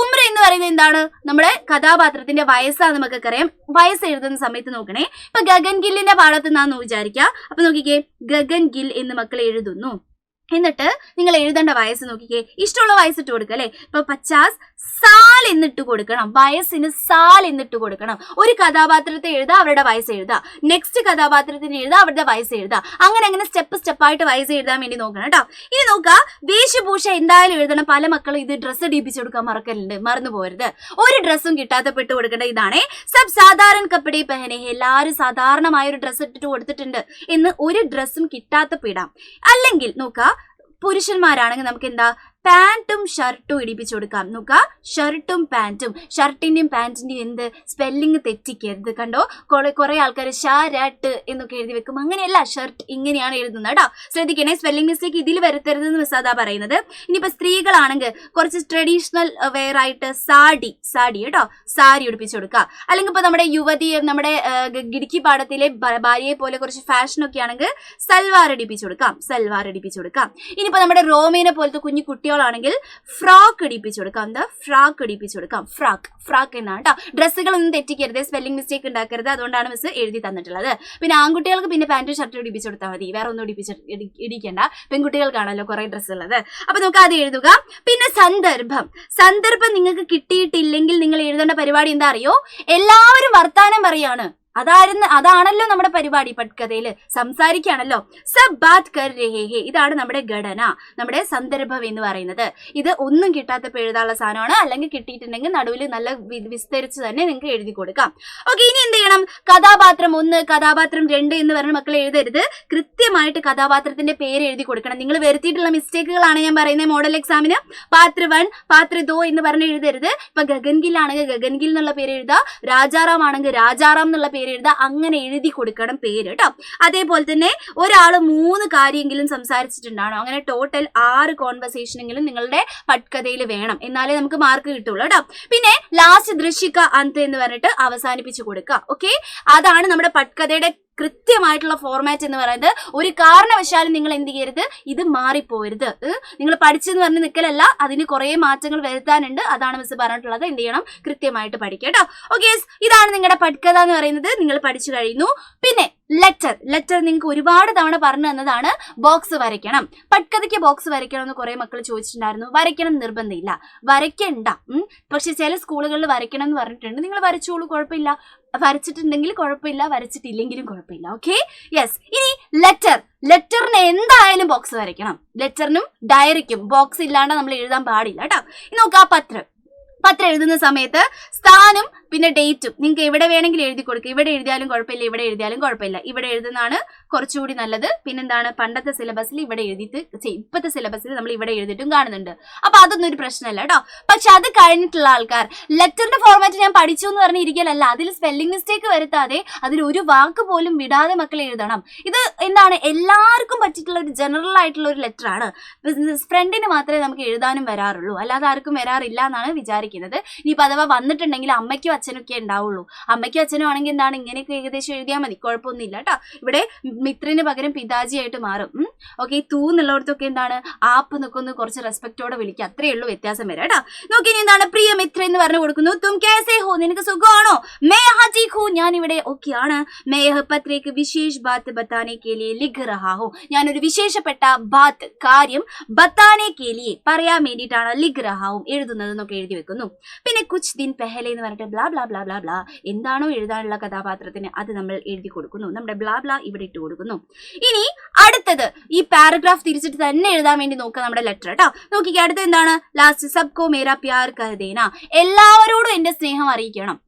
ഉമ്ര എന്ന് പറയുന്നത് എന്താണ്? നമ്മുടെ കഥാപാത്രത്തിന്റെ വയസ്സാണ് നമുക്കൊക്കെ അറിയാം. വയസ്സ് എഴുതുന്ന സമയത്ത് നോക്കണേ. ഇപ്പൊ ഗഗൻഗില്ലിന്റെ പാടത്ത് നിന്നാന്ന് വിചാരിക്കുക. അപ്പൊ നോക്കിക്കേ, ഗഗൻഗിൽ എന്ന് മക്കൾ എഴുതുന്നു. എന്നിട്ട് നിങ്ങൾ എഴുതേണ്ട വയസ്സ് നോക്കിക്കേ. ഇഷ്ടമുള്ള വയസ്സ് ഇട്ട് കൊടുക്കുക അല്ലെ. ഇപ്പൊ 50 സാൽ എന്നിട്ട് കൊടുക്കണം. വയസ്സിന് സാൽ എന്നിട്ട് കൊടുക്കണം. ഒരു കഥാപാത്രത്തെ എഴുതാ, അവരുടെ വയസ്സ് എഴുതാ. നെക്സ്റ്റ് കഥാപാത്രത്തിന് എഴുതാ, അവരുടെ വയസ്സ് എഴുതാ. അങ്ങനെ സ്റ്റെപ്പായിട്ട് വയസ്സ് എഴുതാൻ വേണ്ടി നോക്കണം കേട്ടോ. ഇനി നോക്കുക, വേഷഭൂഷ എന്തായാലും എഴുതണം. പല മക്കളും ഇത് ഡ്രസ്സ് ഇടിപ്പിച്ചു കൊടുക്കാൻ മറന്നു പോരുത്. ഒരു ഡ്രസ്സും കിട്ടാത്ത പെട്ട് കൊടുക്കേണ്ട ഇതാണേ. സബ് സാധാരണ കപ്പടെ പെഹനെ, എല്ലാവരും സാധാരണമായ ഒരു ഡ്രസ്സ് ഇട്ടിട്ട് കൊടുത്തിട്ടുണ്ട് എന്ന് ഒരു ഡ്രസ്സും കിട്ടാത്ത പിടാം. അല്ലെങ്കിൽ നോക്കുക, പുരുഷന്മാരാണെങ്കിൽ നമുക്ക് എന്താ പാന്റും ഷർട്ടും ഇടിപ്പിച്ചു കൊടുക്കാം. നോക്കുക, ഷർട്ടും പാന്റും, ഷർട്ടിന്റെയും പാന്റിന്റെയും എന്ത് സ്പെല്ലിംഗ് തെറ്റിക്കരുത്. കണ്ടോ, കുറെ ആൾക്കാർ ഷർട്ട് എന്നൊക്കെ എഴുതി വെക്കും. അങ്ങനെയല്ല, ഷർട്ട് ഇങ്ങനെയാണ് എഴുതുന്നത് കേട്ടോ. ശ്രദ്ധിക്കണേ, സ്പെല്ലിംഗ് മിസ്റ്റേക്ക് ഇതിൽ വരുത്തരുത് എന്ന് മിസ് അതാ പറയുന്നത്. ഇനിയിപ്പോ സ്ത്രീകളാണെങ്കിൽ കുറച്ച് ട്രഡീഷണൽ വെയർ ആയിട്ട് സാരി കേട്ടോ, സാരി ഉടുപ്പിച്ചു കൊടുക്കുക. അല്ലെങ്കിൽ ഇപ്പൊ നമ്മുടെ യുവതി, നമ്മുടെ ഗിടുക്കി പാടത്തിലെ ഭാര്യയെ പോലെ കുറച്ച് ഫാഷൻ ഒക്കെ ആണെങ്കിൽ സൽവാർ ഇടിപ്പിച്ചു കൊടുക്കാം. ഇനിയിപ്പോ നമ്മുടെ റോമേനെ പോലത്തെ കുഞ്ഞു കുട്ടികളാണെങ്കിൽ ഫ്രോക്ക് ഇടിപ്പിച്ചു കൊടുക്കാം. എന്താ ഫ്രോക്ക് ഇടിപ്പിച്ചു കൊടുക്കാം, ഫ്രാക്ക് എന്നാണ് കേട്ടോ. ഡ്രസ്സുകളൊന്നും തെറ്റിക്കരുത്, സ്പെല്ലിംഗ് മിസ്റ്റേക്ക് ഉണ്ടാക്കരുത്. അതുകൊണ്ടാണ് മിസ് എഴുതി തന്നിട്ടുള്ളത്. പിന്നെ ആൺകുട്ടികൾക്ക് പിന്നെ പാന്റും ഷർട്ടും ഇടിപ്പിച്ചു കൊടുത്താൽ മതി, വേറെ ഒന്നും ഇടിക്കണ്ട. പെൺകുട്ടികൾക്കാണല്ലോ കുറെ ഡ്രസ്സ് ഉള്ളത്. അപ്പൊ നമുക്ക് അത് എഴുതുക. പിന്നെ സന്ദർഭം നിങ്ങൾക്ക് കിട്ടിയിട്ടില്ലെങ്കിൽ നിങ്ങൾ എഴുതേണ്ട പരിപാടി എന്താ അറിയോ? എല്ലാവരും വർത്താനം പറയാണ്. അതാണല്ലോ നമ്മുടെ പരിപാടി. പട്കഥയില് സംസാരിക്കുകയാണല്ലോ. സബ് ബാത് കർ രഹേ ഹേ, ഇതാണ് നമ്മുടെ ഘടന, നമ്മുടെ സന്ദർഭം എന്ന് പറയുന്നത്. ഇത് ഒന്നും കിട്ടാത്തപ്പോൾ എഴുതാനുള്ള സാധനമാണ്. അല്ലെങ്കിൽ കിട്ടിയിട്ടുണ്ടെങ്കിൽ നടുവിൽ നല്ല വിസ്തരിച്ച് തന്നെ നിങ്ങൾക്ക് എഴുതി കൊടുക്കാം. ഓക്കെ, ഇനി എന്ത് ചെയ്യണം? കഥാപാത്രം 1, കഥാപാത്രം 2 എന്ന് പറഞ്ഞ മക്കൾ എഴുതരുത്. കൃത്യമായിട്ട് കഥാപാത്രത്തിന്റെ പേര് എഴുതി കൊടുക്കണം. നിങ്ങൾ വരുത്തിയിട്ടുള്ള മിസ്റ്റേക്കുകളാണ് ഞാൻ പറയുന്നത് മോഡൽ എക്സാമിന്. പാത്ര 1, പാത്ര 2 എന്ന് പറഞ്ഞ് എഴുതരുത്. ഇപ്പൊ ഗഗൻഗിൽ ആണെങ്കിൽ ഗഗൻഗിൽ എന്നുള്ള പേര് എഴുതാ, രാജാറാം ആണെങ്കിൽ രാജാറാം എന്നുള്ള പേര് എഴുതാ. അങ്ങനെ എഴുതി കൊടുക്കണം പേര് കേട്ടോ. അതേപോലെ തന്നെ ഒരാൾ 3 കാര്യമെങ്കിലും സംസാരിച്ചിട്ടുണ്ടാണോ, അങ്ങനെ ടോട്ടൽ 6 കോൺവെർസേഷനെങ്കിലും നിങ്ങളുടെ പട്കഥയിൽ വേണം. എന്നാലേ നമുക്ക് മാർക്ക് കിട്ടുള്ളൂ കേട്ടോ. പിന്നെ ലാസ്റ്റ് ദൃശ്യിക്ക അന്ത് എന്ന് പറഞ്ഞിട്ട് അവസാനിപ്പിച്ചു കൊടുക്കുക. ഓക്കെ, അതാണ് നമ്മുടെ പട്കഥയുടെ കൃത്യമായിട്ടുള്ള ഫോർമാറ്റ് എന്ന് പറയുന്നത്. ഒരു കാരണവശാലും നിങ്ങൾ എന്ത് ചെയ്യരുത്, ഇത് മാറിപ്പോരുത്. നിങ്ങൾ പഠിച്ചെന്ന് പറഞ്ഞ് നിൽക്കലല്ല, അതിന് കുറെ മാറ്റങ്ങൾ വരുത്താനുണ്ട്. അതാണ് മിസ് പറഞ്ഞിട്ടുള്ളത്. എന്ത് ചെയ്യണം? കൃത്യമായിട്ട് പഠിക്കുക കേട്ടോ. ഓക്കെ, ഇതാണ് നിങ്ങളുടെ പട്കഥ എന്ന് പറയുന്നത്. നിങ്ങൾ പഠിച്ചു കഴിഞ്ഞു. പിന്നെ ലെറ്റർ നിങ്ങൾക്ക് ഒരുപാട് തവണ പറഞ്ഞു തന്നതാണ്. ബോക്സ് വരയ്ക്കണം. പട്കഥയ്ക്ക് ബോക്സ് വരയ്ക്കണം എന്ന് കുറെ മക്കൾ ചോദിച്ചിട്ടുണ്ടായിരുന്നു. വരയ്ക്കണം നിർബന്ധമില്ല, വരയ്ക്കണ്ട. പക്ഷെ ചില സ്കൂളുകളിൽ വരയ്ക്കണം എന്ന് പറഞ്ഞിട്ടുണ്ട്. നിങ്ങൾ വരച്ചോളൂ, കുഴപ്പമില്ല. വരച്ചിട്ടുണ്ടെങ്കിൽ കുഴപ്പമില്ല, വരച്ചിട്ടില്ലെങ്കിലും കുഴപ്പമില്ല. Okay, yes. ഇനി ലെറ്ററിന് എന്തായാലും ബോക്സ് വരയ്ക്കണം. ലെറ്ററിനും ഡയറിക്കും ബോക്സ് ഇല്ലാണ്ട് നമ്മൾ എഴുതാൻ പാടില്ല കേട്ടോ. ഇനി നോക്കാം, പത്രം എഴുതുന്ന സമയത്ത് സ്ഥാനം പിന്നെ ഡേറ്റും നിങ്ങൾക്ക് എവിടെ വേണമെങ്കിലും എഴുതി കൊടുക്കുക. ഇവിടെ എഴുതിയാലും കുഴപ്പമില്ല, ഇവിടെ എഴുതിയാലും കുഴപ്പമില്ല. ഇവിടെ എഴുതുന്നതാണ് കുറച്ചുകൂടി നല്ലത്. പിന്നെന്താണ്, പണ്ടത്തെ സിലബസിൽ ഇവിടെ എഴുതിയിട്ട്, ഇപ്പോഴത്തെ സിലബസിൽ നമ്മൾ ഇവിടെ എഴുതിയിട്ടും കാണുന്നുണ്ട്. അപ്പൊ അതൊന്നും ഒരു പ്രശ്നമല്ല കേട്ടോ. പക്ഷെ അത് കഴിഞ്ഞിട്ടുള്ള ആൾക്കാർ ലെറ്ററിന്റെ ഫോർമാറ്റ് ഞാൻ പഠിച്ചു എന്ന് പറഞ്ഞിരിക്കലല്ല, അതിൽ സ്പെല്ലിംഗ് മിസ്റ്റേക്ക് വരുത്താതെ അതിൽ ഒരു വാക്ക് പോലും വിടാതെ മക്കൾ എഴുതണം. ഇത് എന്താണ്, എല്ലാവർക്കും പറ്റിയിട്ടുള്ള ഒരു ജനറൽ ആയിട്ടുള്ള ഒരു ലെറ്റർ ആണ്. ഫ്രണ്ടിന് മാത്രമേ നമുക്ക് എഴുതാനും വരാറുള്ളൂ, അല്ലാതെ ആർക്കും വരാറില്ല എന്നാണ് വിചാരിക്കുന്നത്. ഇനിയിപ്പോൾ അഥവാ വന്നിട്ടുണ്ടെങ്കിൽ അമ്മയ്ക്കും അച്ഛനൊക്കെ ഉണ്ടാവുള്ളൂ. അമ്മയ്ക്കും അച്ഛനും ആണെങ്കിൽ എന്താണ്, ഇങ്ങനെയൊക്കെ ഏകദേശം എഴുതിയാൽ മതി, കുഴപ്പമൊന്നുമില്ല കേട്ടോ. ഇവിടെ മിത്രന് പകരം പിതാജി ആയിട്ട് മാറും. ഓക്കെ, തൂ എന്നുള്ളടത്തൊക്കെ എന്താണ്, ആപ്പ് നിൽക്കുന്നു, കുറച്ച് റെസ്പെക്ടോടെ വിളിക്കുക. അത്രയേ ഉള്ളൂ വ്യത്യാസം വരാം കേട്ടോ. നോക്കി, ഇനി എന്താണ്, പ്രിയ മിത്ര എന്ന് പറഞ്ഞു കൊടുക്കുന്നു. തും കേസേ ഹോ, നിനക്ക് സുഖമാണോ? മേ യഹാ ടീക് ഹൂ, ഞാൻ ഇവിടെ ഓക്കെ ആണ്. മേ യഹ് പത്രേക്ക് വിശേഷ് ബാത്ത് ബത്താനെ കേ ലിയേ ലിഖ് റഹാ ഹൂ, ഞാനൊരു വിശേഷപ്പെട്ട ബാത്ത് കാര്യം ബത്താനെ കേ ലിയേ പറയാൻ വേണ്ടിയിട്ടാണ് ലിഖ് റഹാ ഹൂ എഴുതുന്നത് എന്നൊക്കെ എഴുതി വെക്കുന്നു. പിന്നെ കുച്ച് ദിൻ പെഹലെ എന്ന് പറഞ്ഞിട്ട് blah blah blah blah blah എന്താണോ എഴുതാനുള്ള കഥാപാത്രത്തിന് അത് നമ്മൾ എഴുതി കൊടുക്കുന്നു. നമ്മുടെ ബ്ലാ ബ്ലാ ഇവിടെ ഇട്ട് കൊടുക്കുന്നു. ഇനി അടുത്തത് ഈ പാരഗ്രാഫ് തിരിച്ചിട്ട് തന്നെ എഴുതാൻ വേണ്ടി നോക്കുക നമ്മുടെ ലെറ്റർ കേട്ടോ. നോക്കിക്കുക, അടുത്ത് എന്താണ്, ലാസ്റ്റ് സബ്കോ മേരാ പ്യാർ കർ ദേന, എല്ലാവരോടും എന്റെ സ്നേഹം അറിയിക്കണം.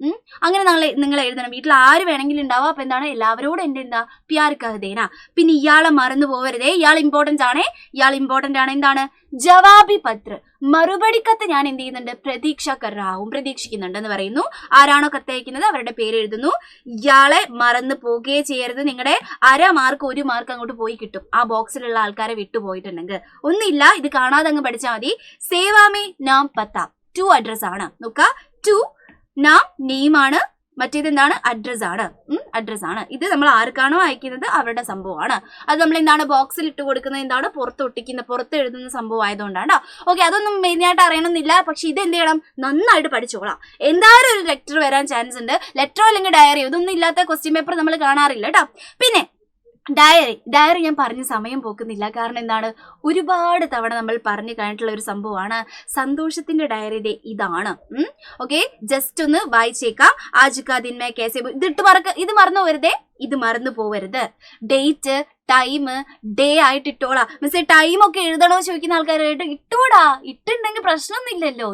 അങ്ങനെ നിങ്ങൾ എഴുതണം. വീട്ടിൽ ആര് വേണമെങ്കിലും ഉണ്ടാവും. അപ്പൊ എന്താണ്, എല്ലാവരോടും എന്റെ എന്താ പ്യാർ കർ ദേന. പിന്നെ ഇയാളെ മറന്നു പോകരുതേ, ഇയാൾ ഇമ്പോർട്ടന്റ് ആണ്. എന്താണ്, ജവാബി പത്ര, മറുപടി കത്ത് ഞാൻ എന്ത് ചെയ്യുന്നുണ്ട്, പ്രതീക്ഷിക്കുന്നുണ്ട് എന്ന് പറയുന്നു. ആരാണോ കത്തയക്കുന്നത് അവരുടെ പേര് എഴുതുന്നു. ഇയാളെ മറന്നു പോകുകയേ ചെയ്യരുത്. നിങ്ങളുടെ 1/2 മാർക്ക് 1 മാർക്ക് അങ്ങോട്ട് പോയി കിട്ടും, ആ ബോക്സിലുള്ള ആൾക്കാരെ വിട്ടുപോയിട്ടുണ്ടെങ്കിൽ. ഒന്നില്ല, ഇത് കാണാതെ അങ്ങ് പഠിച്ചാൽ മതി. സേവാമേ നാം പത്ത, 2 അഡ്രസ് ആണ്. നോക്കുക, 2 നാം നെയിമാണ്, മറ്റേത് എന്താണ്, അഡ്രസ് ആണ്. ഇത് നമ്മൾ ആർക്കാണോ അയക്കുന്നത് അവരുടെ സംഭവമാണ്. അത് നമ്മൾ എന്താണ്, ബോക്സിൽ ഇട്ട് കൊടുക്കുന്നത്, എന്താണ്, പുറത്ത് എഴുതുന്ന സംഭവം ആയതുകൊണ്ടാണ്. ഓക്കെ, അതൊന്നും മെയിനായിട്ട് അറിയണമെന്നില്ല. പക്ഷെ ഇത് എന്ത് ചെയ്യണം, നന്നായിട്ട് പഠിച്ചോളാം. എന്തായാലും ഒരു ലെറ്റർ വരാൻ ചാൻസ് ഉണ്ട്. ലെറ്ററോ അല്ലെങ്കിൽ ഡയറിയോ ഇതൊന്നും ഇല്ലാത്ത ക്വസ്റ്റ്യൻ പേപ്പർ നമ്മൾ കാണാറില്ല കേട്ടോ. പിന്നെ ഡയറി ഞാൻ പറഞ്ഞ് സമയം പോക്കുന്നില്ല. കാരണം എന്താണ്, ഒരുപാട് തവണ നമ്മൾ പറഞ്ഞു കഴിഞ്ഞിട്ടുള്ള ഒരു സംഭവമാണ്. സന്തോഷത്തിന്റെ ഡയറി ഇതാണ്. ഓക്കെ, ജസ്റ്റ് ഒന്ന് വായിച്ചേക്കാം. ആജ് കാ ദിൻ മേ കേസേ, ഇത് മറന്നു പോവരുതേ. ഡേറ്റ്, ടൈം ഡേ ആയിട്ട് ഇട്ടോളാ. മിസ്സേ ടൈം ഒക്കെ എഴുതണോ ചോദിക്കുന്ന ആൾക്കാരായിട്ട് ഇട്ടോടാ, ഇട്ടുണ്ടെങ്കിൽ പ്രശ്നമൊന്നുമില്ലല്ലോ,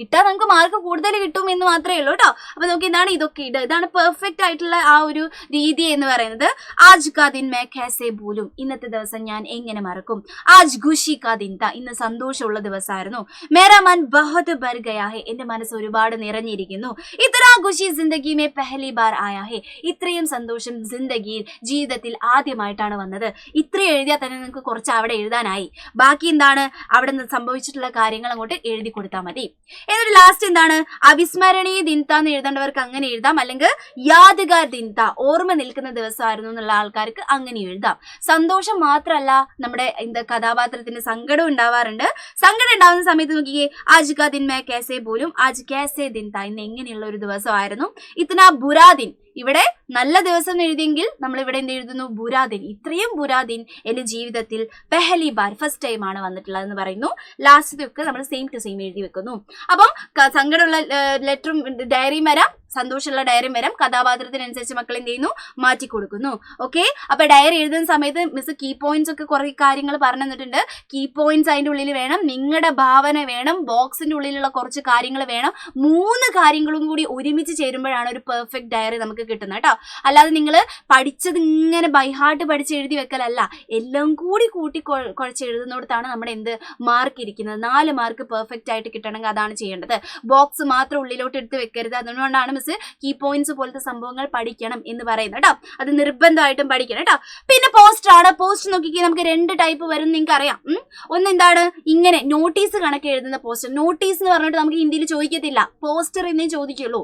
ഇട്ടാൽ നമുക്ക് മാർക്ക് കൂടുതൽ കിട്ടും എന്ന് മാത്രമേ ഉള്ളൂ കേട്ടോ. അപ്പൊ നമുക്ക് എന്താണ് ഇതൊക്കെ ഇതാണ് പെർഫെക്റ്റ് ആയിട്ടുള്ള ആ ഒരു രീതി എന്ന് പറയുന്നത്. ആജ് കാ ദിൻ മേ കൈസേ ഭൂലും, ഇന്നത്തെ ദിവസം ഞാൻ എങ്ങനെ മറക്കും. ആജ് ഖുഷി കാ ദിൻ താ, ഇന്ന് സന്തോഷമുള്ള ദിവസമായിരുന്നു. മേരാ മൻ ബഹുത് ഭർ ഗയാ ഹെ, എന്റെ മനസ്സ് ഒരുപാട് നിറഞ്ഞിരിക്കുന്നു. ഇത്രാ ഖുഷി ജിന്ദഗി മേ പെഹ്ലി ബാർ ആയാ ഹെ, ഇത്രയും സന്തോഷം ജിന്ദഗിയിൽ ജീവിതത്തിൽ ആദ്യമായിട്ടാണ് വന്നത്. ഇത്രയും എഴുതിയാൽ തന്നെ നിങ്ങൾക്ക് കുറച്ച് അവിടെ എഴുതാനായി. ബാക്കി എന്താണ് അവിടെ നിന്ന് സംഭവിച്ചിട്ടുള്ള കാര്യങ്ങൾ അങ്ങോട്ട് എഴുതി കൊടുത്താൽ മതി. എന്നിട്ട് ലാസ്റ്റ് എന്താണ് അവിസ്മരണീയ ദിൻതാന്ന് എഴുതേണ്ടവർക്ക് അങ്ങനെ എഴുതാം, അല്ലെങ്കിൽ യാദ്ഗാർ ദിൻത, ഓർമ്മ നിൽക്കുന്ന ദിവസമായിരുന്നു എന്നുള്ള ആൾക്കാർക്ക് അങ്ങനെ എഴുതാം. സന്തോഷം മാത്രമല്ല നമ്മുടെ കഥാപാത്രത്തിന് സങ്കടം ഉണ്ടാവാറുണ്ട്. സങ്കടം ഉണ്ടാവുന്ന സമയത്ത് നോക്കിയേ, ആജ് കാ ദിൻ മേ കൈസേ ഭൂലും, ആജ് കൈസേ ദിൻ താ, ഇന്ന് എങ്ങനെയുള്ള ഒരു ദിവസമായിരുന്നു. ഇത്നാ ബുരാ ദിൻ, ഇവിടെ നല്ല ദിവസം എഴുതിയെങ്കിൽ നമ്മൾ ഇവിടെ എന്ത് എഴുതുന്നു, ബുരാദിൻ, ഇത്രയും ബുരാദിൻ എന്റെ ജീവിതത്തിൽ പെഹലി ബാർ, ഫസ്റ്റ് ടൈം ആണ് വന്നിട്ടുള്ളത് എന്ന് പറയുന്നു. ലാസ്റ്റൊക്കെ നമ്മൾ സെയിം ടു സെയിം എഴുതി വെക്കുന്നു. അപ്പം സങ്കടമുള്ള ലെറ്ററും ഡയറിയും വരാം, സന്തോഷമുള്ള ഡയറിയും വരാം. കഥാപാത്രത്തിനനുസരിച്ച് മക്കൾ എന്ത് ചെയ്യുന്നു, മാറ്റി കൊടുക്കുന്നു. ഓക്കെ, അപ്പൊ ഡയറി എഴുതുന്ന സമയത്ത് മിസ് കീ പോയിന്റ്സ് ഒക്കെ കുറെ കാര്യങ്ങൾ പറഞ്ഞു തന്നിട്ടുണ്ട്. കീ പോയിന്റ്സ് അതിന്റെ ഉള്ളിൽ വേണം, നിങ്ങളുടെ ഭാവന വേണം, ബോക്സിന്റെ ഉള്ളിലുള്ള കുറച്ച് കാര്യങ്ങൾ വേണം. 3 കാര്യങ്ങളും കൂടി ഒരുമിച്ച് ചേരുമ്പോഴാണ് ഒരു പെർഫെക്റ്റ് ഡയറി നമുക്ക് കിട്ടുന്നത് കേട്ടോ. അല്ലാതെ നിങ്ങൾ പഠിച്ചത് ഇങ്ങനെ ബൈഹാർട്ട് പഠിച്ച് എഴുതി വെക്കലല്ല, എല്ലാം കൂടി കൂട്ടി കുഴച്ച് എഴുതുന്നിടത്താണ് നമ്മുടെ മാർക്ക് ഇരിക്കുന്നത്. 4 മാർക്ക് പെർഫെക്റ്റ് ആയിട്ട് കിട്ടണമെങ്കിൽ അതാണ് ചെയ്യേണ്ടത്. ബോക്സ് മാത്രം ഉള്ളിലോട്ട് എടുത്ത് വെക്കരുത്. അതുകൊണ്ടാണ് മിസ് കീ പോയിന്റ്സ് പോലത്തെ സംഭവങ്ങൾ പഠിക്കണം എന്ന് പറയുന്നത് കേട്ടോ. അത് നിർബന്ധമായിട്ടും പഠിക്കണം കേട്ടോ. പിന്നെ പോസ്റ്റർ ആണ്. പോസ്റ്റർ നോക്കിക്കേ, നമുക്ക് 2 ടൈപ്പ് വരും നിങ്ങൾക്ക് അറിയാം. ഒന്ന് എന്താണ്, ഇങ്ങനെ നോട്ടീസ് കണക്ക് എഴുതുന്ന പോസ്റ്റർ. നോട്ടീസ് എന്ന് പറഞ്ഞിട്ട് നമുക്ക് ഹിന്ദിയിൽ ചോദിക്കത്തില്ല, പോസ്റ്റർ എന്നേ ചോദിക്കുള്ളൂ.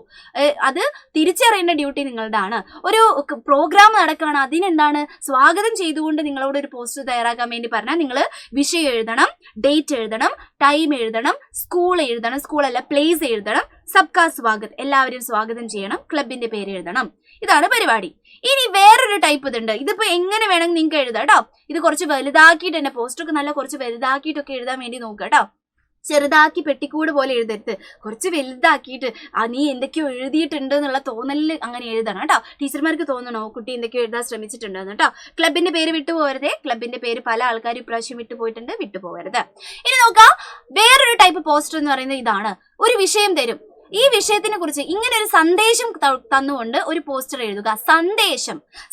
അത് തിരിച്ചറിയേണ്ട ഡ്യൂട്ടി നിങ്ങളുടെ ആണ്. ഒരു പ്രോഗ്രാം നടക്കുകയാണ്, അതിനെന്താണ് സ്വാഗതം ചെയ്തുകൊണ്ട് നിങ്ങളോട് ഒരു പോസ്റ്റർ തയ്യാറാക്കാൻ വേണ്ടി പറഞ്ഞാൽ നിങ്ങൾ വിഷയം എഴുതണം, ഡേറ്റ് എഴുതണം, ടൈം എഴുതണം, സ്കൂൾ എഴുതണം, സ്കൂളല്ല പ്ലേസ് എഴുതണം, സബ്കാ സ്വാഗത്, എല്ലാവരും സ്വാഗതം ചെയ്യണം, ക്ലബിന്റെ പേര് എഴുതണം. ഇതാണ് പരിപാടി. ഇനി വേറൊരു ടൈപ്പ് ഇതുണ്ട്. ഇതിപ്പോ എങ്ങനെ വേണമെങ്കിൽ നിങ്ങൾക്ക് എഴുതാം കേട്ടോ. ഇത് കുറച്ച് വലുതാക്കിയിട്ട് തന്നെ, പോസ്റ്ററൊക്കെ നല്ല കുറച്ച് വലുതാക്കിയിട്ടൊക്കെ എഴുതാൻ വേണ്ടി നോക്കുക കേട്ടോ. ചെറുതാക്കി പെട്ടിക്കൂട് പോലെ എഴുതരുത്, കുറച്ച് വലുതാക്കിയിട്ട് നീ എന്തൊക്കെയോ എഴുതിയിട്ടുണ്ട് എന്നുള്ള തോന്നലിൽ അങ്ങനെ എഴുതണം കേട്ടോ. ടീച്ചർമാർക്ക് തോന്നണോ കുട്ടി എന്തൊക്കെയോ എഴുതാൻ ശ്രമിച്ചിട്ടുണ്ടെന്ന് കേട്ടോ. ക്ലബിന്റെ പേര് വിട്ടുപോകരുതേ. ക്ലബിന്റെ പേര് പല ആൾക്കാരും ഇപ്രാവശ്യം വിട്ടുപോയിട്ടുണ്ട്, വിട്ടുപോകരുത്. ഇനി നോക്കാം, വേറൊരു ടൈപ്പ് പോസ്റ്റർ എന്ന് പറയുന്നത് ഇതാണ്. ഒരു വിഷയം തരും, ഈ വിഷയത്തിനെ കുറിച്ച് ഇങ്ങനെ ഒരു സന്ദേശം തന്നുകൊണ്ട് ഒരു പോസ്റ്റർ എഴുതുക.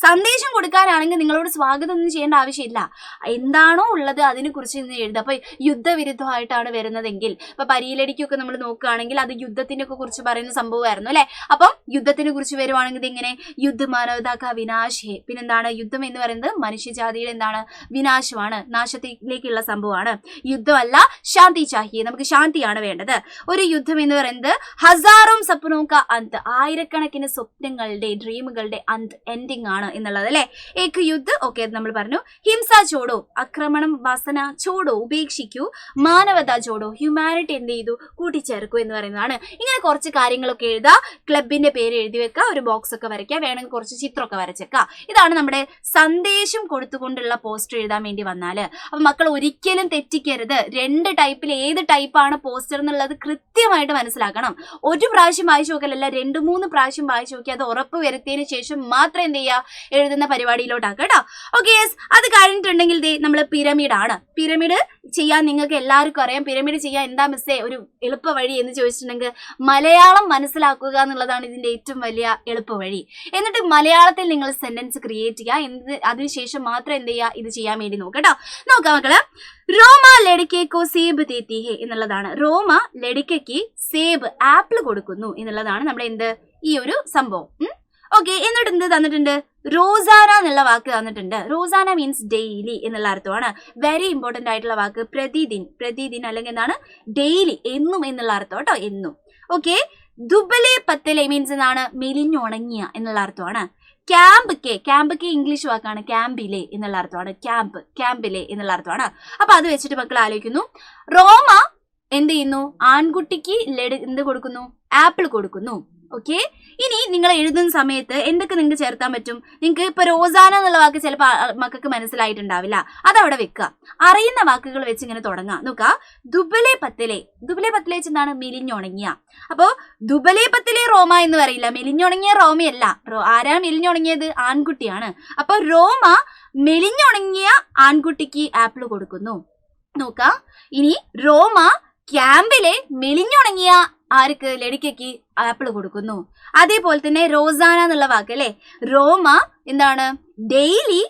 സന്ദേശം കൊടുക്കാനാണെങ്കിൽ നിങ്ങളോട് സ്വാഗതം ഒന്നും ചെയ്യേണ്ട ആവശ്യമില്ല. എന്താണോ ഉള്ളത് അതിനെ കുറിച്ച് ഇന്ന് എഴുതുക. അപ്പൊ യുദ്ധവിരുദ്ധമായിട്ടാണ് വരുന്നതെങ്കിൽ, ഇപ്പൊ പരിയിലടിക്കൊക്കെ നമ്മൾ നോക്കുകയാണെങ്കിൽ അത് യുദ്ധത്തിനെ ഒക്കെ കുറിച്ച് പറയുന്ന സംഭവമായിരുന്നു അല്ലെ. അപ്പം യുദ്ധത്തിനെ കുറിച്ച് വരുവാണെങ്കിൽ ഇങ്ങനെ യുദ്ധ മാനവതാക്ക വിനാശേ, പിന്നെന്താണ് യുദ്ധം എന്ന് പറയുന്നത് മനുഷ്യജാതിയുടെ എന്താണ് വിനാശമാണ്, നാശത്തിലേക്കുള്ള സംഭവമാണ്. യുദ്ധമല്ല, ശാന്തി ചാഹിയെ, നമുക്ക് ശാന്തിയാണ് വേണ്ടത്. ഒരു യുദ്ധം എന്ന് പറയുന്നത് ഹസാറും സപ്നോ കാ അന്ത്, ആയിരക്കണക്കിന് സ്വപ്നങ്ങളുടെ ഡ്രീമുകളുടെ അന്ത്, എൻഡിങ് ആണ് എന്നുള്ളത് അല്ലെ. ഏക് യുദ്ധ, ഓക്കെ നമ്മൾ പറഞ്ഞു. ഹിംസ ചോടോ, ആക്രമണം വാസന ചോടോ, ഉപേക്ഷിക്കൂ. മാനവത ചോടോ, ഹ്യൂമാനിറ്റി എന്ത് ചെയ്തു, കൂട്ടിച്ചേർക്കൂ എന്ന് പറയുന്നതാണ്. ഇങ്ങനെ കുറച്ച് കാര്യങ്ങളൊക്കെ എഴുതുക. ക്ലബിന്റെ പേര് എഴുതി വെക്കുക, ഒരു ബോക്സ് ഒക്കെ വരയ്ക്കുക, വേണമെങ്കിൽ കുറച്ച് ചിത്രമൊക്കെ വരച്ചേക്കുക. ഇതാണ് നമ്മുടെ സന്ദേശം കൊടുത്തുകൊണ്ടുള്ള പോസ്റ്റർ എഴുതാൻ വേണ്ടി വന്നാൽ. അപ്പൊ മക്കൾ ഒരിക്കലും തെറ്റിക്കരുത്. 2 ടൈപ്പിൽ ഏത് ടൈപ്പാണ് പോസ്റ്റർ എന്നുള്ളത് കൃത്യമായിട്ട് മനസ്സിലാക്കണം. ഒരു പ്രാവശ്യം വായിച്ചു നോക്കലല്ല, 2-3 പ്രാവശ്യം വായിച്ചു നോക്കി അത് ഉറപ്പ് വരുത്തിയതിനു ശേഷം മാത്രം എന്ത് ചെയ്യുക, എഴുതുന്ന പരിപാടിയിലോട്ടാക്കുക കേട്ടോ. Okay, yes. അത് കഴിഞ്ഞിട്ടുണ്ടെങ്കിൽ നമ്മൾ പിരമിഡാണ്. പിരമിഡ് ചെയ്യാൻ നിങ്ങൾക്ക് എല്ലാവർക്കും അറിയാം. പിരമിഡ് ചെയ്യാൻ എന്താ മിസ്സേ ഒരു എളുപ്പ വഴി എന്ന് ചോദിച്ചിട്ടുണ്ടെങ്കിൽ മലയാളം മനസ്സിലാക്കുക എന്നുള്ളതാണ് ഇതിന്റെ ഏറ്റവും വലിയ എളുപ്പ വഴി. എന്നിട്ട് മലയാളത്തിൽ നിങ്ങൾ സെന്റൻസ് ക്രിയേറ്റ് ചെയ്യുക. അതിനുശേഷം മാത്രം എന്ത് ചെയ്യുക, ഇത് ചെയ്യാൻ വേണ്ടി നോക്കാം കേട്ടോ. നോക്കാം മക്കള്. റോമ ലഡിക്കോ സേബ് തേത്തി ഹേ എന്നുള്ളതാണ്. റോമ ലഡിക്കയ്ക്ക് സേബ് ആപ്പിൾ കൊടുക്കുന്നു എന്നുള്ളതാണ് നമ്മുടെ ഈ ഒരു സംഭവം. ഓക്കെ, എന്നിട്ട് എന്ത് തന്നിട്ടുണ്ട്, റോസാന എന്നുള്ള വാക്ക് തന്നിട്ടുണ്ട്. റോസാന മീൻസ് ഡെയിലി എന്നുള്ള അർത്ഥമാണ്. വെരി ഇമ്പോർട്ടന്റ് ആയിട്ടുള്ള വാക്ക് പ്രതിദിൻ അല്ലെങ്കിൽ എന്താണ്, ഡെയിലി, എന്നും എന്നുള്ള അർത്ഥം കേട്ടോ, എന്നും. ഓക്കെ, ദുബലെ പത്തലെ മീൻസ് എന്താണ്, മെലിഞ്ഞുണങ്ങിയ എന്നുള്ള അർത്ഥമാണ്. ക്യാമ്പ് കെ ഇംഗ്ലീഷ് വാക്കാണ്, ക്യാമ്പിലെ എന്നുള്ള അർത്ഥമാണ്. ക്യാമ്പിലെ എന്നുള്ള അർത്ഥമാണ്. അപ്പൊ അത് വെച്ചിട്ട് മക്കൾ ആലോചിക്കുന്നു, റോമ എന്ത് ചെയ്യുന്നു, ആൺകുട്ടിക്ക് എന്ത് കൊടുക്കുന്നു, ആപ്പിൾ കൊടുക്കുന്നു. ഓക്കെ, ഇനി നിങ്ങൾ എഴുതുന്ന സമയത്ത് എന്തൊക്കെ നിങ്ങൾക്ക് ചേർത്താൻ പറ്റും. നിങ്ങൾക്ക് ഇപ്പൊ റോസാന എന്നുള്ള വാക്ക് ചിലപ്പോൾ മക്കൾക്ക് മനസ്സിലായിട്ടുണ്ടാവില്ല, അതവിടെ വെക്കുക. അറിയുന്ന വാക്കുകൾ വെച്ച് ഇങ്ങനെ തുടങ്ങാം. നോക്കുക, ദുബലെ പത്തലെ വെച്ച് എന്താണ്, മെലിഞ്ഞുണങ്ങിയ. അപ്പോ ദുബലെ പത്തലെ റോമ എന്ന് പറയില്ല, മെലിഞ്ഞുണങ്ങിയ റോമയല്ല. ആരാ മെലിഞ്ഞുണങ്ങിയത്, ആൺകുട്ടിയാണ്. അപ്പൊ റോമ മെലിഞ്ഞുണങ്ങിയ ആൺകുട്ടിക്ക് ആപ്പിൾ കൊടുക്കുന്നു. നോക്കാം. ഇനി റോമ ക്യാമ്പിലെ മെലിഞ്ഞുണങ്ങിയ ആർക്ക് ലഡിക്കയ്ക്ക് ആപ്പിൾ കൊടുക്കുന്നു. അതേപോലെ തന്നെ റോസാന എന്നുള്ള വാക്ക് അല്ലെ, റോമ എന്താണ് ഡെയിലി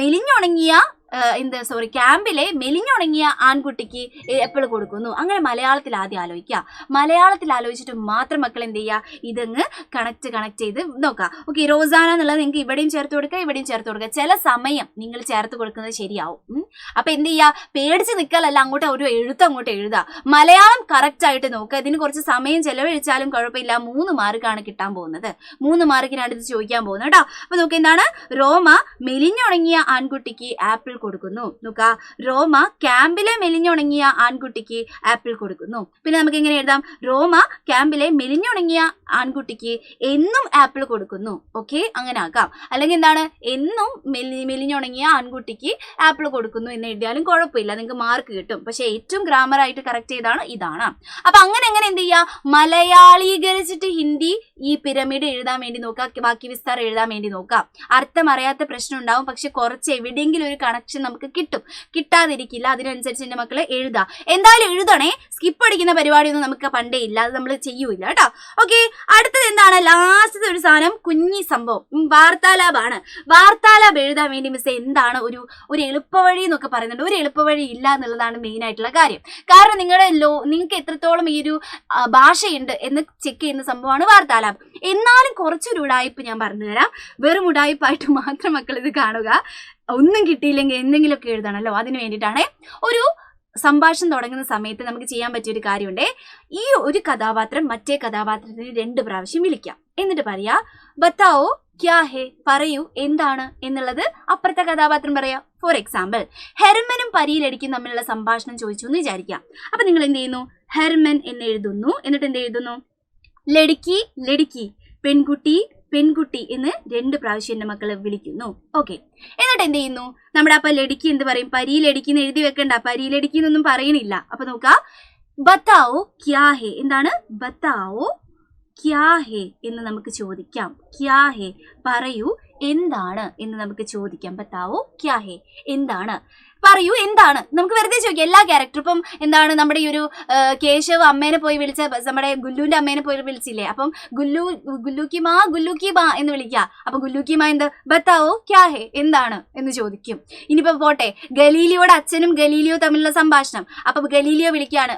മെലിഞ്ഞുണങ്ങിയ ക്യാമ്പിലെ മെലിഞ്ഞുണങ്ങിയ ആൺകുട്ടിക്ക് ആപ്പിൾ കൊടുക്കുന്നു. അങ്ങനെ മലയാളത്തിൽ ആദ്യം ആലോചിക്കുക. മലയാളത്തിൽ ആലോചിച്ചിട്ട് മാത്രം മക്കൾ എന്ത് ചെയ്യുക, ഇതങ്ങ് കണക്ട് ചെയ്ത് നോക്കാം. ഓക്കെ, റോസാന എന്നുള്ളത് നിങ്ങൾക്ക് ഇവിടെയും ചേർത്ത് കൊടുക്കുക, ഇവിടെയും ചേർത്ത് കൊടുക്കുക. ചില സമയം നിങ്ങൾ ചേർത്ത് കൊടുക്കുന്നത് ശരിയാവും. അപ്പൊ എന്ത് ചെയ്യുക, പേടിച്ച് നിൽക്കാനല്ല, അങ്ങോട്ട് ഒരു എഴുത്ത് അങ്ങോട്ട് എഴുതുക. മലയാളം കറക്റ്റ് ആയിട്ട് നോക്കുക. ഇതിന് കുറച്ച് സമയം ചെലവഴിച്ചാലും കുഴപ്പമില്ല. 3 മാർക്കാണ് കിട്ടാൻ പോകുന്നത്. 3 മാർക്കിനാണ് ഇത് ചോദിക്കാൻ പോകുന്നത് കേട്ടോ. അപ്പൊ നോക്കുക, എന്താണ് റോമ മെലിഞ്ഞുണങ്ങിയ ആൺകുട്ടിക്ക് ആപ്പിൾ കൊടുക്കുന്നു. നോക്കുക, റോമ ക്യാമ്പിലെ മെലിഞ്ഞുണങ്ങിയ ആൺകുട്ടിക്ക് ആപ്പിൾ കൊടുക്കുന്നു. പിന്നെ നമുക്ക് എങ്ങനെ എഴുതാം, റോമ ക്യാമ്പിലെ മെലിഞ്ഞുണങ്ങിയ ആൺകുട്ടിക്ക് എന്നും ആപ്പിൾ കൊടുക്കുന്നു. ഓക്കെ, അങ്ങനെ ആക്കാം. അല്ലെങ്കിൽ എന്താണ്, എന്നും മെലിഞ്ഞുണങ്ങിയ ആൺകുട്ടിക്ക് ആപ്പിൾ കൊടുക്കുന്നു എന്ന് എഴുതിയാലും കുഴപ്പമില്ല, നിങ്ങൾക്ക് മാർക്ക് കിട്ടും. പക്ഷെ ഏറ്റവും ഗ്രാമർ ആയിട്ട് കറക്റ്റ് ചെയ്താണ് ഇതാണ്. അപ്പൊ അങ്ങനെ എന്ത് ചെയ്യുക, മലയാളീകരിച്ചിട്ട് ഹിന്ദി ഈ പിരമിഡ് എഴുതാൻ വേണ്ടി നോക്കാം, ബാക്കി വിസ്താരം എഴുതാൻ വേണ്ടി നോക്കാം. അർത്ഥം അറിയാത്ത പ്രശ്നം ഉണ്ടാവും, പക്ഷെ കുറച്ച് എവിടെയെങ്കിലും ഒരു കണക്ഷൻ നമുക്ക് കിട്ടും, കിട്ടാതിരിക്കില്ല. അതിനനുസരിച്ച് എന്റെ മക്കള് എഴുതാ, എന്തായാലും എഴുതണേ. സ്കിപ്പ് അടിക്കുന്ന പരിപാടിയൊന്നും നമുക്ക് പണ്ടേ ഇല്ല, അത് നമ്മൾ ചെയ്യൂല കേട്ടോ. ഓക്കെ, അടുത്തത് എന്താണ്, ലാസ്റ്റത്തെ ഒരു സാധനം കുഞ്ഞി സംഭവം വാർത്താലാപാണ്. വാർത്താലാപ് എഴുതാൻ വേണ്ടി മിസ് എന്താണ് ഒരു എളുപ്പവഴി എന്നൊക്കെ പറയുന്നുണ്ട്. ഒരു എളുപ്പവഴി ഇല്ല എന്നുള്ളതാണ് മെയിൻ ആയിട്ടുള്ള കാര്യം. കാരണം നിങ്ങൾക്ക് എത്രത്തോളം ഈ ഒരു ഭാഷയുണ്ട് എന്ന് ചെക്ക് ചെയ്യുന്ന സംഭവമാണ് വാർത്താലാപ്. എന്നാലും കുറച്ചൊരു ഉടായ്പ് ഞാൻ പറഞ്ഞു തരാം. വെറും ഉടായ്പായിട്ട് മാത്രം മക്കൾ ഇത് കാണുക. ഒന്നും കിട്ടിയില്ലെങ്കിൽ എന്തെങ്കിലുമൊക്കെ എഴുതണമല്ലോ, അതിന് വേണ്ടിയിട്ടാണ്. ഒരു സംഭാഷണം തുടങ്ങുന്ന സമയത്ത് നമുക്ക് ചെയ്യാൻ പറ്റിയൊരു കാര്യമുണ്ട്. ഈ ഒരു കഥാപാത്രം മറ്റേ കഥാപാത്രത്തിന് 2 പ്രാവശ്യം വിളിക്കാം. എന്നിട്ട് പറയാ ബത്താവോ ക്യാ ഹേ, പറയൂ എന്താണ് എന്നുള്ളത് അപ്പുറത്തെ കഥാപാത്രം പറയാ. ഫോർ എക്സാമ്പിൾ, ഹെർമനും പരിയിലടിക്കും തമ്മിലുള്ള സംഭാഷണം ചോദിച്ചു എന്ന് വിചാരിക്കാം. അപ്പൊ നിങ്ങൾ എന്ത് ചെയ്യുന്നു, ഹെർമൻ എന്ന് എഴുതുന്നു. എന്നിട്ട് എന്ത് എഴുതുന്നു, ലഡിക്കി ലഡിക്കി, പെൺകുട്ടി പെൺകുട്ടി എന്ന് 2 പ്രാവശ്യം എന്റെ മക്കളെ വിളിക്കുന്നു. ഓക്കെ, എന്നിട്ട് എന്ത് ചെയ്യുന്നു, നമ്മുടെ അപ്പൊ ലഡിക്കി എന്ത് പറയും, പരിയിലടിക്കി എന്ന് എഴുതി വെക്കണ്ട, പരിയിലടിക്കി എന്നൊന്നും പറയണില്ല. അപ്പൊ നോക്കാം, ബത്താവോ ക്യാ ഹേ, എന്താണ് ബത്താവോ ക്യാ ഹേ എന്ന് നമുക്ക് ചോദിക്കാം. ക്യാ ഹേ, പറയൂ എന്താണ് എന്ന് നമുക്ക് ചോദിക്കാം. ബത്താവോ ക്യാ ഹേ, എന്താണ്, പറയൂ എന്താണ്. നമുക്ക് വെറുതെ ചോദിക്കാം. എല്ലാ ക്യാരക്ടർ ഇപ്പം എന്താണ്, നമ്മുടെ ഈ ഒരു കേശവ് അമ്മേനെ പോയി വിളിച്ച, നമ്മുടെ ഗുല്ലുവിന്റെ അമ്മേനെ പോയി വിളിച്ചില്ലേ, അപ്പം ഗുല്ലുക്കി മാ എന്ന് വിളിക്കുക. അപ്പൊ ഗുല്ലുക്കി മാ എന്ത്, ബത്താവോ ക്യാ ഹേ, എന്താണ് എന്ന് ചോദിക്കും. ഇനിയിപ്പോ പോട്ടെ, ഗലീലിയോയുടെ അച്ഛനും ഗലീലിയോ തമ്മിലുള്ള സംഭാഷണം. അപ്പൊ ഗലീലിയോ വിളിക്കുകയാണ്,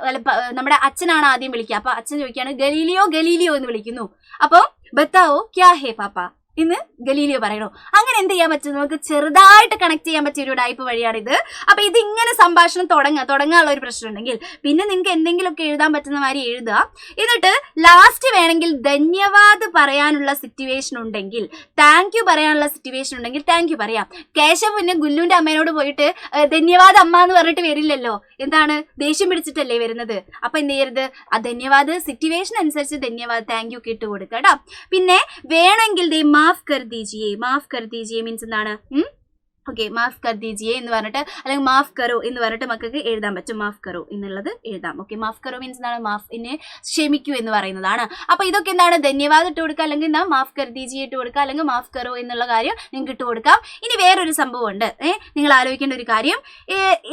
നമ്മുടെ അച്ഛനാണ് ആദ്യം വിളിക്കുക. അപ്പൊ അച്ഛൻ ചോദിക്കുകയാണ് ഗലീലിയോ എന്ന് വിളിക്കുന്നു. അപ്പൊ ബത്താവോ ക്യാ ഹേ പാപ്പ എന്ന് ഗലീലിയോ പറയണോ. അങ്ങനെ എന്ത് ചെയ്യാൻ പറ്റും, നമുക്ക് ചെറുതായിട്ട് കണക്ട് ചെയ്യാൻ പറ്റിയ ഒരു ടൈപ്പ് വഴിയാണിത്. അപ്പൊ ഇതിങ്ങനെ സംഭാഷണം തുടങ്ങാനുള്ള ഒരു പ്രശ്നം ഉണ്ടെങ്കിൽ പിന്നെ നിങ്ങൾക്ക് എന്തെങ്കിലുമൊക്കെ എഴുതാൻ പറ്റുന്ന മാതിരി എഴുതുക. എന്നിട്ട് ലാസ്റ്റ് വേണമെങ്കിൽ ധന്യവാദ് പറയാനുള്ള സിറ്റുവേഷൻ ഉണ്ടെങ്കിൽ, താങ്ക് യു പറയാനുള്ള സിറ്റുവേഷൻ ഉണ്ടെങ്കിൽ താങ്ക് യു പറയാം. കേശവ് പിന്നെ ഗുല്ലുവിന്റെ അമ്മേനോട് പോയിട്ട് ധന്യവാദ് അമ്മ എന്ന് പറഞ്ഞിട്ട് വരില്ലല്ലോ, എന്താണ് ദേഷ്യം പിടിച്ചിട്ടല്ലേ വരുന്നത്. അപ്പൊ എന്ത് ചെയ്യരുത്, ആ ധന്യവാദ് സിറ്റുവേഷൻ അനുസരിച്ച് ധന്യവാദ് താങ്ക് യു ഇട്ട് കൊടുക്കുക കേട്ടോ. പിന്നെ വേണമെങ്കിൽ മാഫ് കർ ദീജിയെ മീൻസ് എന്താണ്, ഓക്കെ, മാഫ് കർ ദീജിയെ എന്ന് പറഞ്ഞിട്ട്, അല്ലെങ്കിൽ മാഫ് കറോ എന്ന് പറഞ്ഞിട്ട് മക്കൾക്ക് എഴുതാൻ പറ്റും. മാഫ് കറോ എന്നുള്ളത് എഴുതാം. ഓക്കെ, മാഫ് കറോ മീൻസ് എന്താണ്, മാഫ് എന്നെ ക്ഷമിക്കൂ എന്ന് പറയുന്നതാണ്. അപ്പൊ ഇതൊക്കെ എന്താണ്, ധന്യവാദം ഇട്ട് കൊടുക്കുക, അല്ലെങ്കിൽ എന്താ മാഫ് കർ ദീജിയെ ഇട്ട് കൊടുക്കുക, അല്ലെങ്കിൽ മാഫ് കറോ എന്നുള്ള കാര്യം നിങ്ങൾക്ക് ഇട്ട് കൊടുക്കാം. ഇനി വേറൊരു സംഭവം ഉണ്ട്, നിങ്ങൾ ആലോചിക്കേണ്ട ഒരു കാര്യം.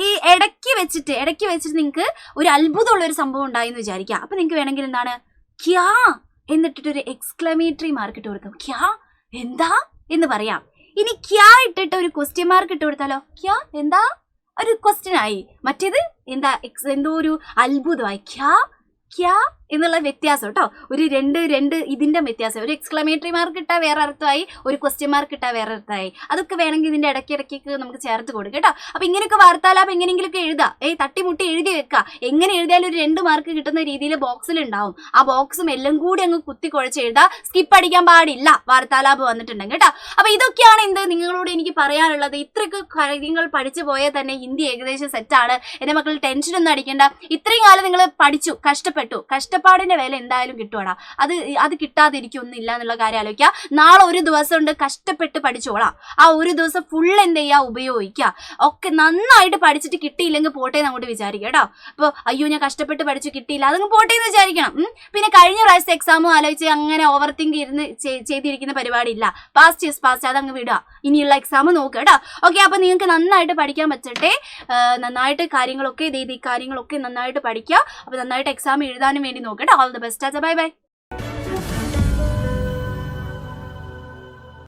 ഈ ഇടയ്ക്ക് വെച്ചിട്ട് നിങ്ങൾക്ക് ഒരു അത്ഭുതമുള്ള ഒരു സംഭവം ഉണ്ടായെന്ന് വിചാരിക്കുക. അപ്പൊ നിങ്ങൾക്ക് വേണമെങ്കിൽ എന്താണ്, ക്യാ എന്നിട്ടിട്ടൊരു എക്സ്ക്ലമേറ്ററി മാർക്ക് ഇട്ട് കൊടുക്കാം. ക്യാ, എന്താ എന്ന് പറയാം. ഇനി ക്യാ ഇട്ടിട്ട് ഒരു ക്വസ്റ്റ്യൻ മാർക്ക് ഇട്ട് കൊടുത്താലോ, ക്യാ എന്താ, ഒരു ക്വസ്റ്റ്യൻ ആയി. മറ്റേത് എന്താ, എന്തോ ഒരു അത്ഭുതമായി. ക്യാ എന്നുള്ള വ്യത്യാസം കേട്ടോ, ഒരു രണ്ട് ഇതിന്റെ വ്യത്യാസം. ഒരു എക്സ്ക്ലമേറ്ററി മാർക്ക് ഇട്ടാൽ വേറെ അർത്ഥമായി, ഒരു ക്വസ്റ്റ്യൻ മാർക്ക് ഇട്ടാൽ വേറെ അർത്ഥമായി. അതൊക്കെ വേണമെങ്കിൽ ഇതിന്റെ ഇടയ്ക്ക് നമുക്ക് ചേർത്ത് കൊടുക്കുക കേട്ടോ. അപ്പൊ ഇങ്ങനെയൊക്കെ വാർത്താലാപം എങ്ങനെയെങ്കിലുമൊക്കെ എഴുതാം. തട്ടിമുട്ടി എഴുതി വെക്കുക. എങ്ങനെ എഴുതിയാലും ഒരു 2 മാർക്ക് കിട്ടുന്ന രീതിയിൽ ബോക്സിൽ ഉണ്ടാവും. ആ ബോക്സും എല്ലാം കൂടി അങ്ങ് കുത്തി കുഴച്ച് എഴുതാം. സ്കിപ്പ് അടിക്കാൻ പാടില്ല വാർത്താലാപം വന്നിട്ടുണ്ടെങ്കിൽ കേട്ടോ. അപ്പൊ ഇതൊക്കെയാണ് നിങ്ങളോട് എനിക്ക് പറയാനുള്ളത്. ഇത്രയൊക്കെ കാര്യങ്ങൾ പഠിച്ചു പോയാൽ തന്നെ ഹിന്ദി ഏകദേശം സെറ്റാണ്. എന്റെ മക്കൾ ടെൻഷൻ ഒന്നും അടിക്കേണ്ട. ഇത്രയും കാലം നിങ്ങൾ പഠിച്ചു, കഷ്ടപ്പെട്ടു കഷ്ടപ്പാടിന്റെ വില എന്തായാലും കിട്ടുവാടാ. അത് കിട്ടാതിരിക്കൊന്നുമില്ല എന്നുള്ള കാര്യം ആലോചിക്കുക. നാളെ ഒരു ദിവസം കൊണ്ട് കഷ്ടപ്പെട്ട് പഠിച്ചോളാം. ആ ഒരു ദിവസം ഫുൾ എന്ത് ചെയ്യുക, ഉപയോഗിക്കുക. ഒക്കെ നന്നായിട്ട് പഠിച്ചിട്ട് കിട്ടിയില്ലെങ്കിൽ പോട്ടെ എന്ന് അങ്ങോട്ട് വിചാരിക്കുക കേട്ടോ. അപ്പോൾ അയ്യോ ഞാൻ കഷ്ടപ്പെട്ട് പഠിച്ചു കിട്ടിയില്ല, അതങ്ങ് പോട്ടെ എന്ന് വിചാരിക്കണം. പിന്നെ കഴിഞ്ഞ പ്രാവശ്യത്തെ എക്സാമും ആലോചിച്ച് അങ്ങനെ ഓവർ തിങ്ക് ഇരുന്ന് ചെയ്തിരിക്കുന്ന പരിപാടിയില്ല. പാസ്റ്റ് ഈസ് പാസ്റ്റ്, അതങ്ങ് വിടുക. ഇനിയുള്ള എക്സാം നോക്കുക കേട്ടോ. ഓക്കെ, അപ്പോൾ നിങ്ങൾക്ക് നന്നായിട്ട് പഠിക്കാൻ പറ്റട്ടെ. നന്നായിട്ട് കാര്യങ്ങളൊക്കെ ഈ കാര്യങ്ങളൊക്കെ നന്നായിട്ട് പഠിക്കുക. അപ്പോൾ നന്നായിട്ട് എക്സാം എഴുതാനും വേണ്ടി നോക്കുക കേട്ടോ. All the best. Bye bye.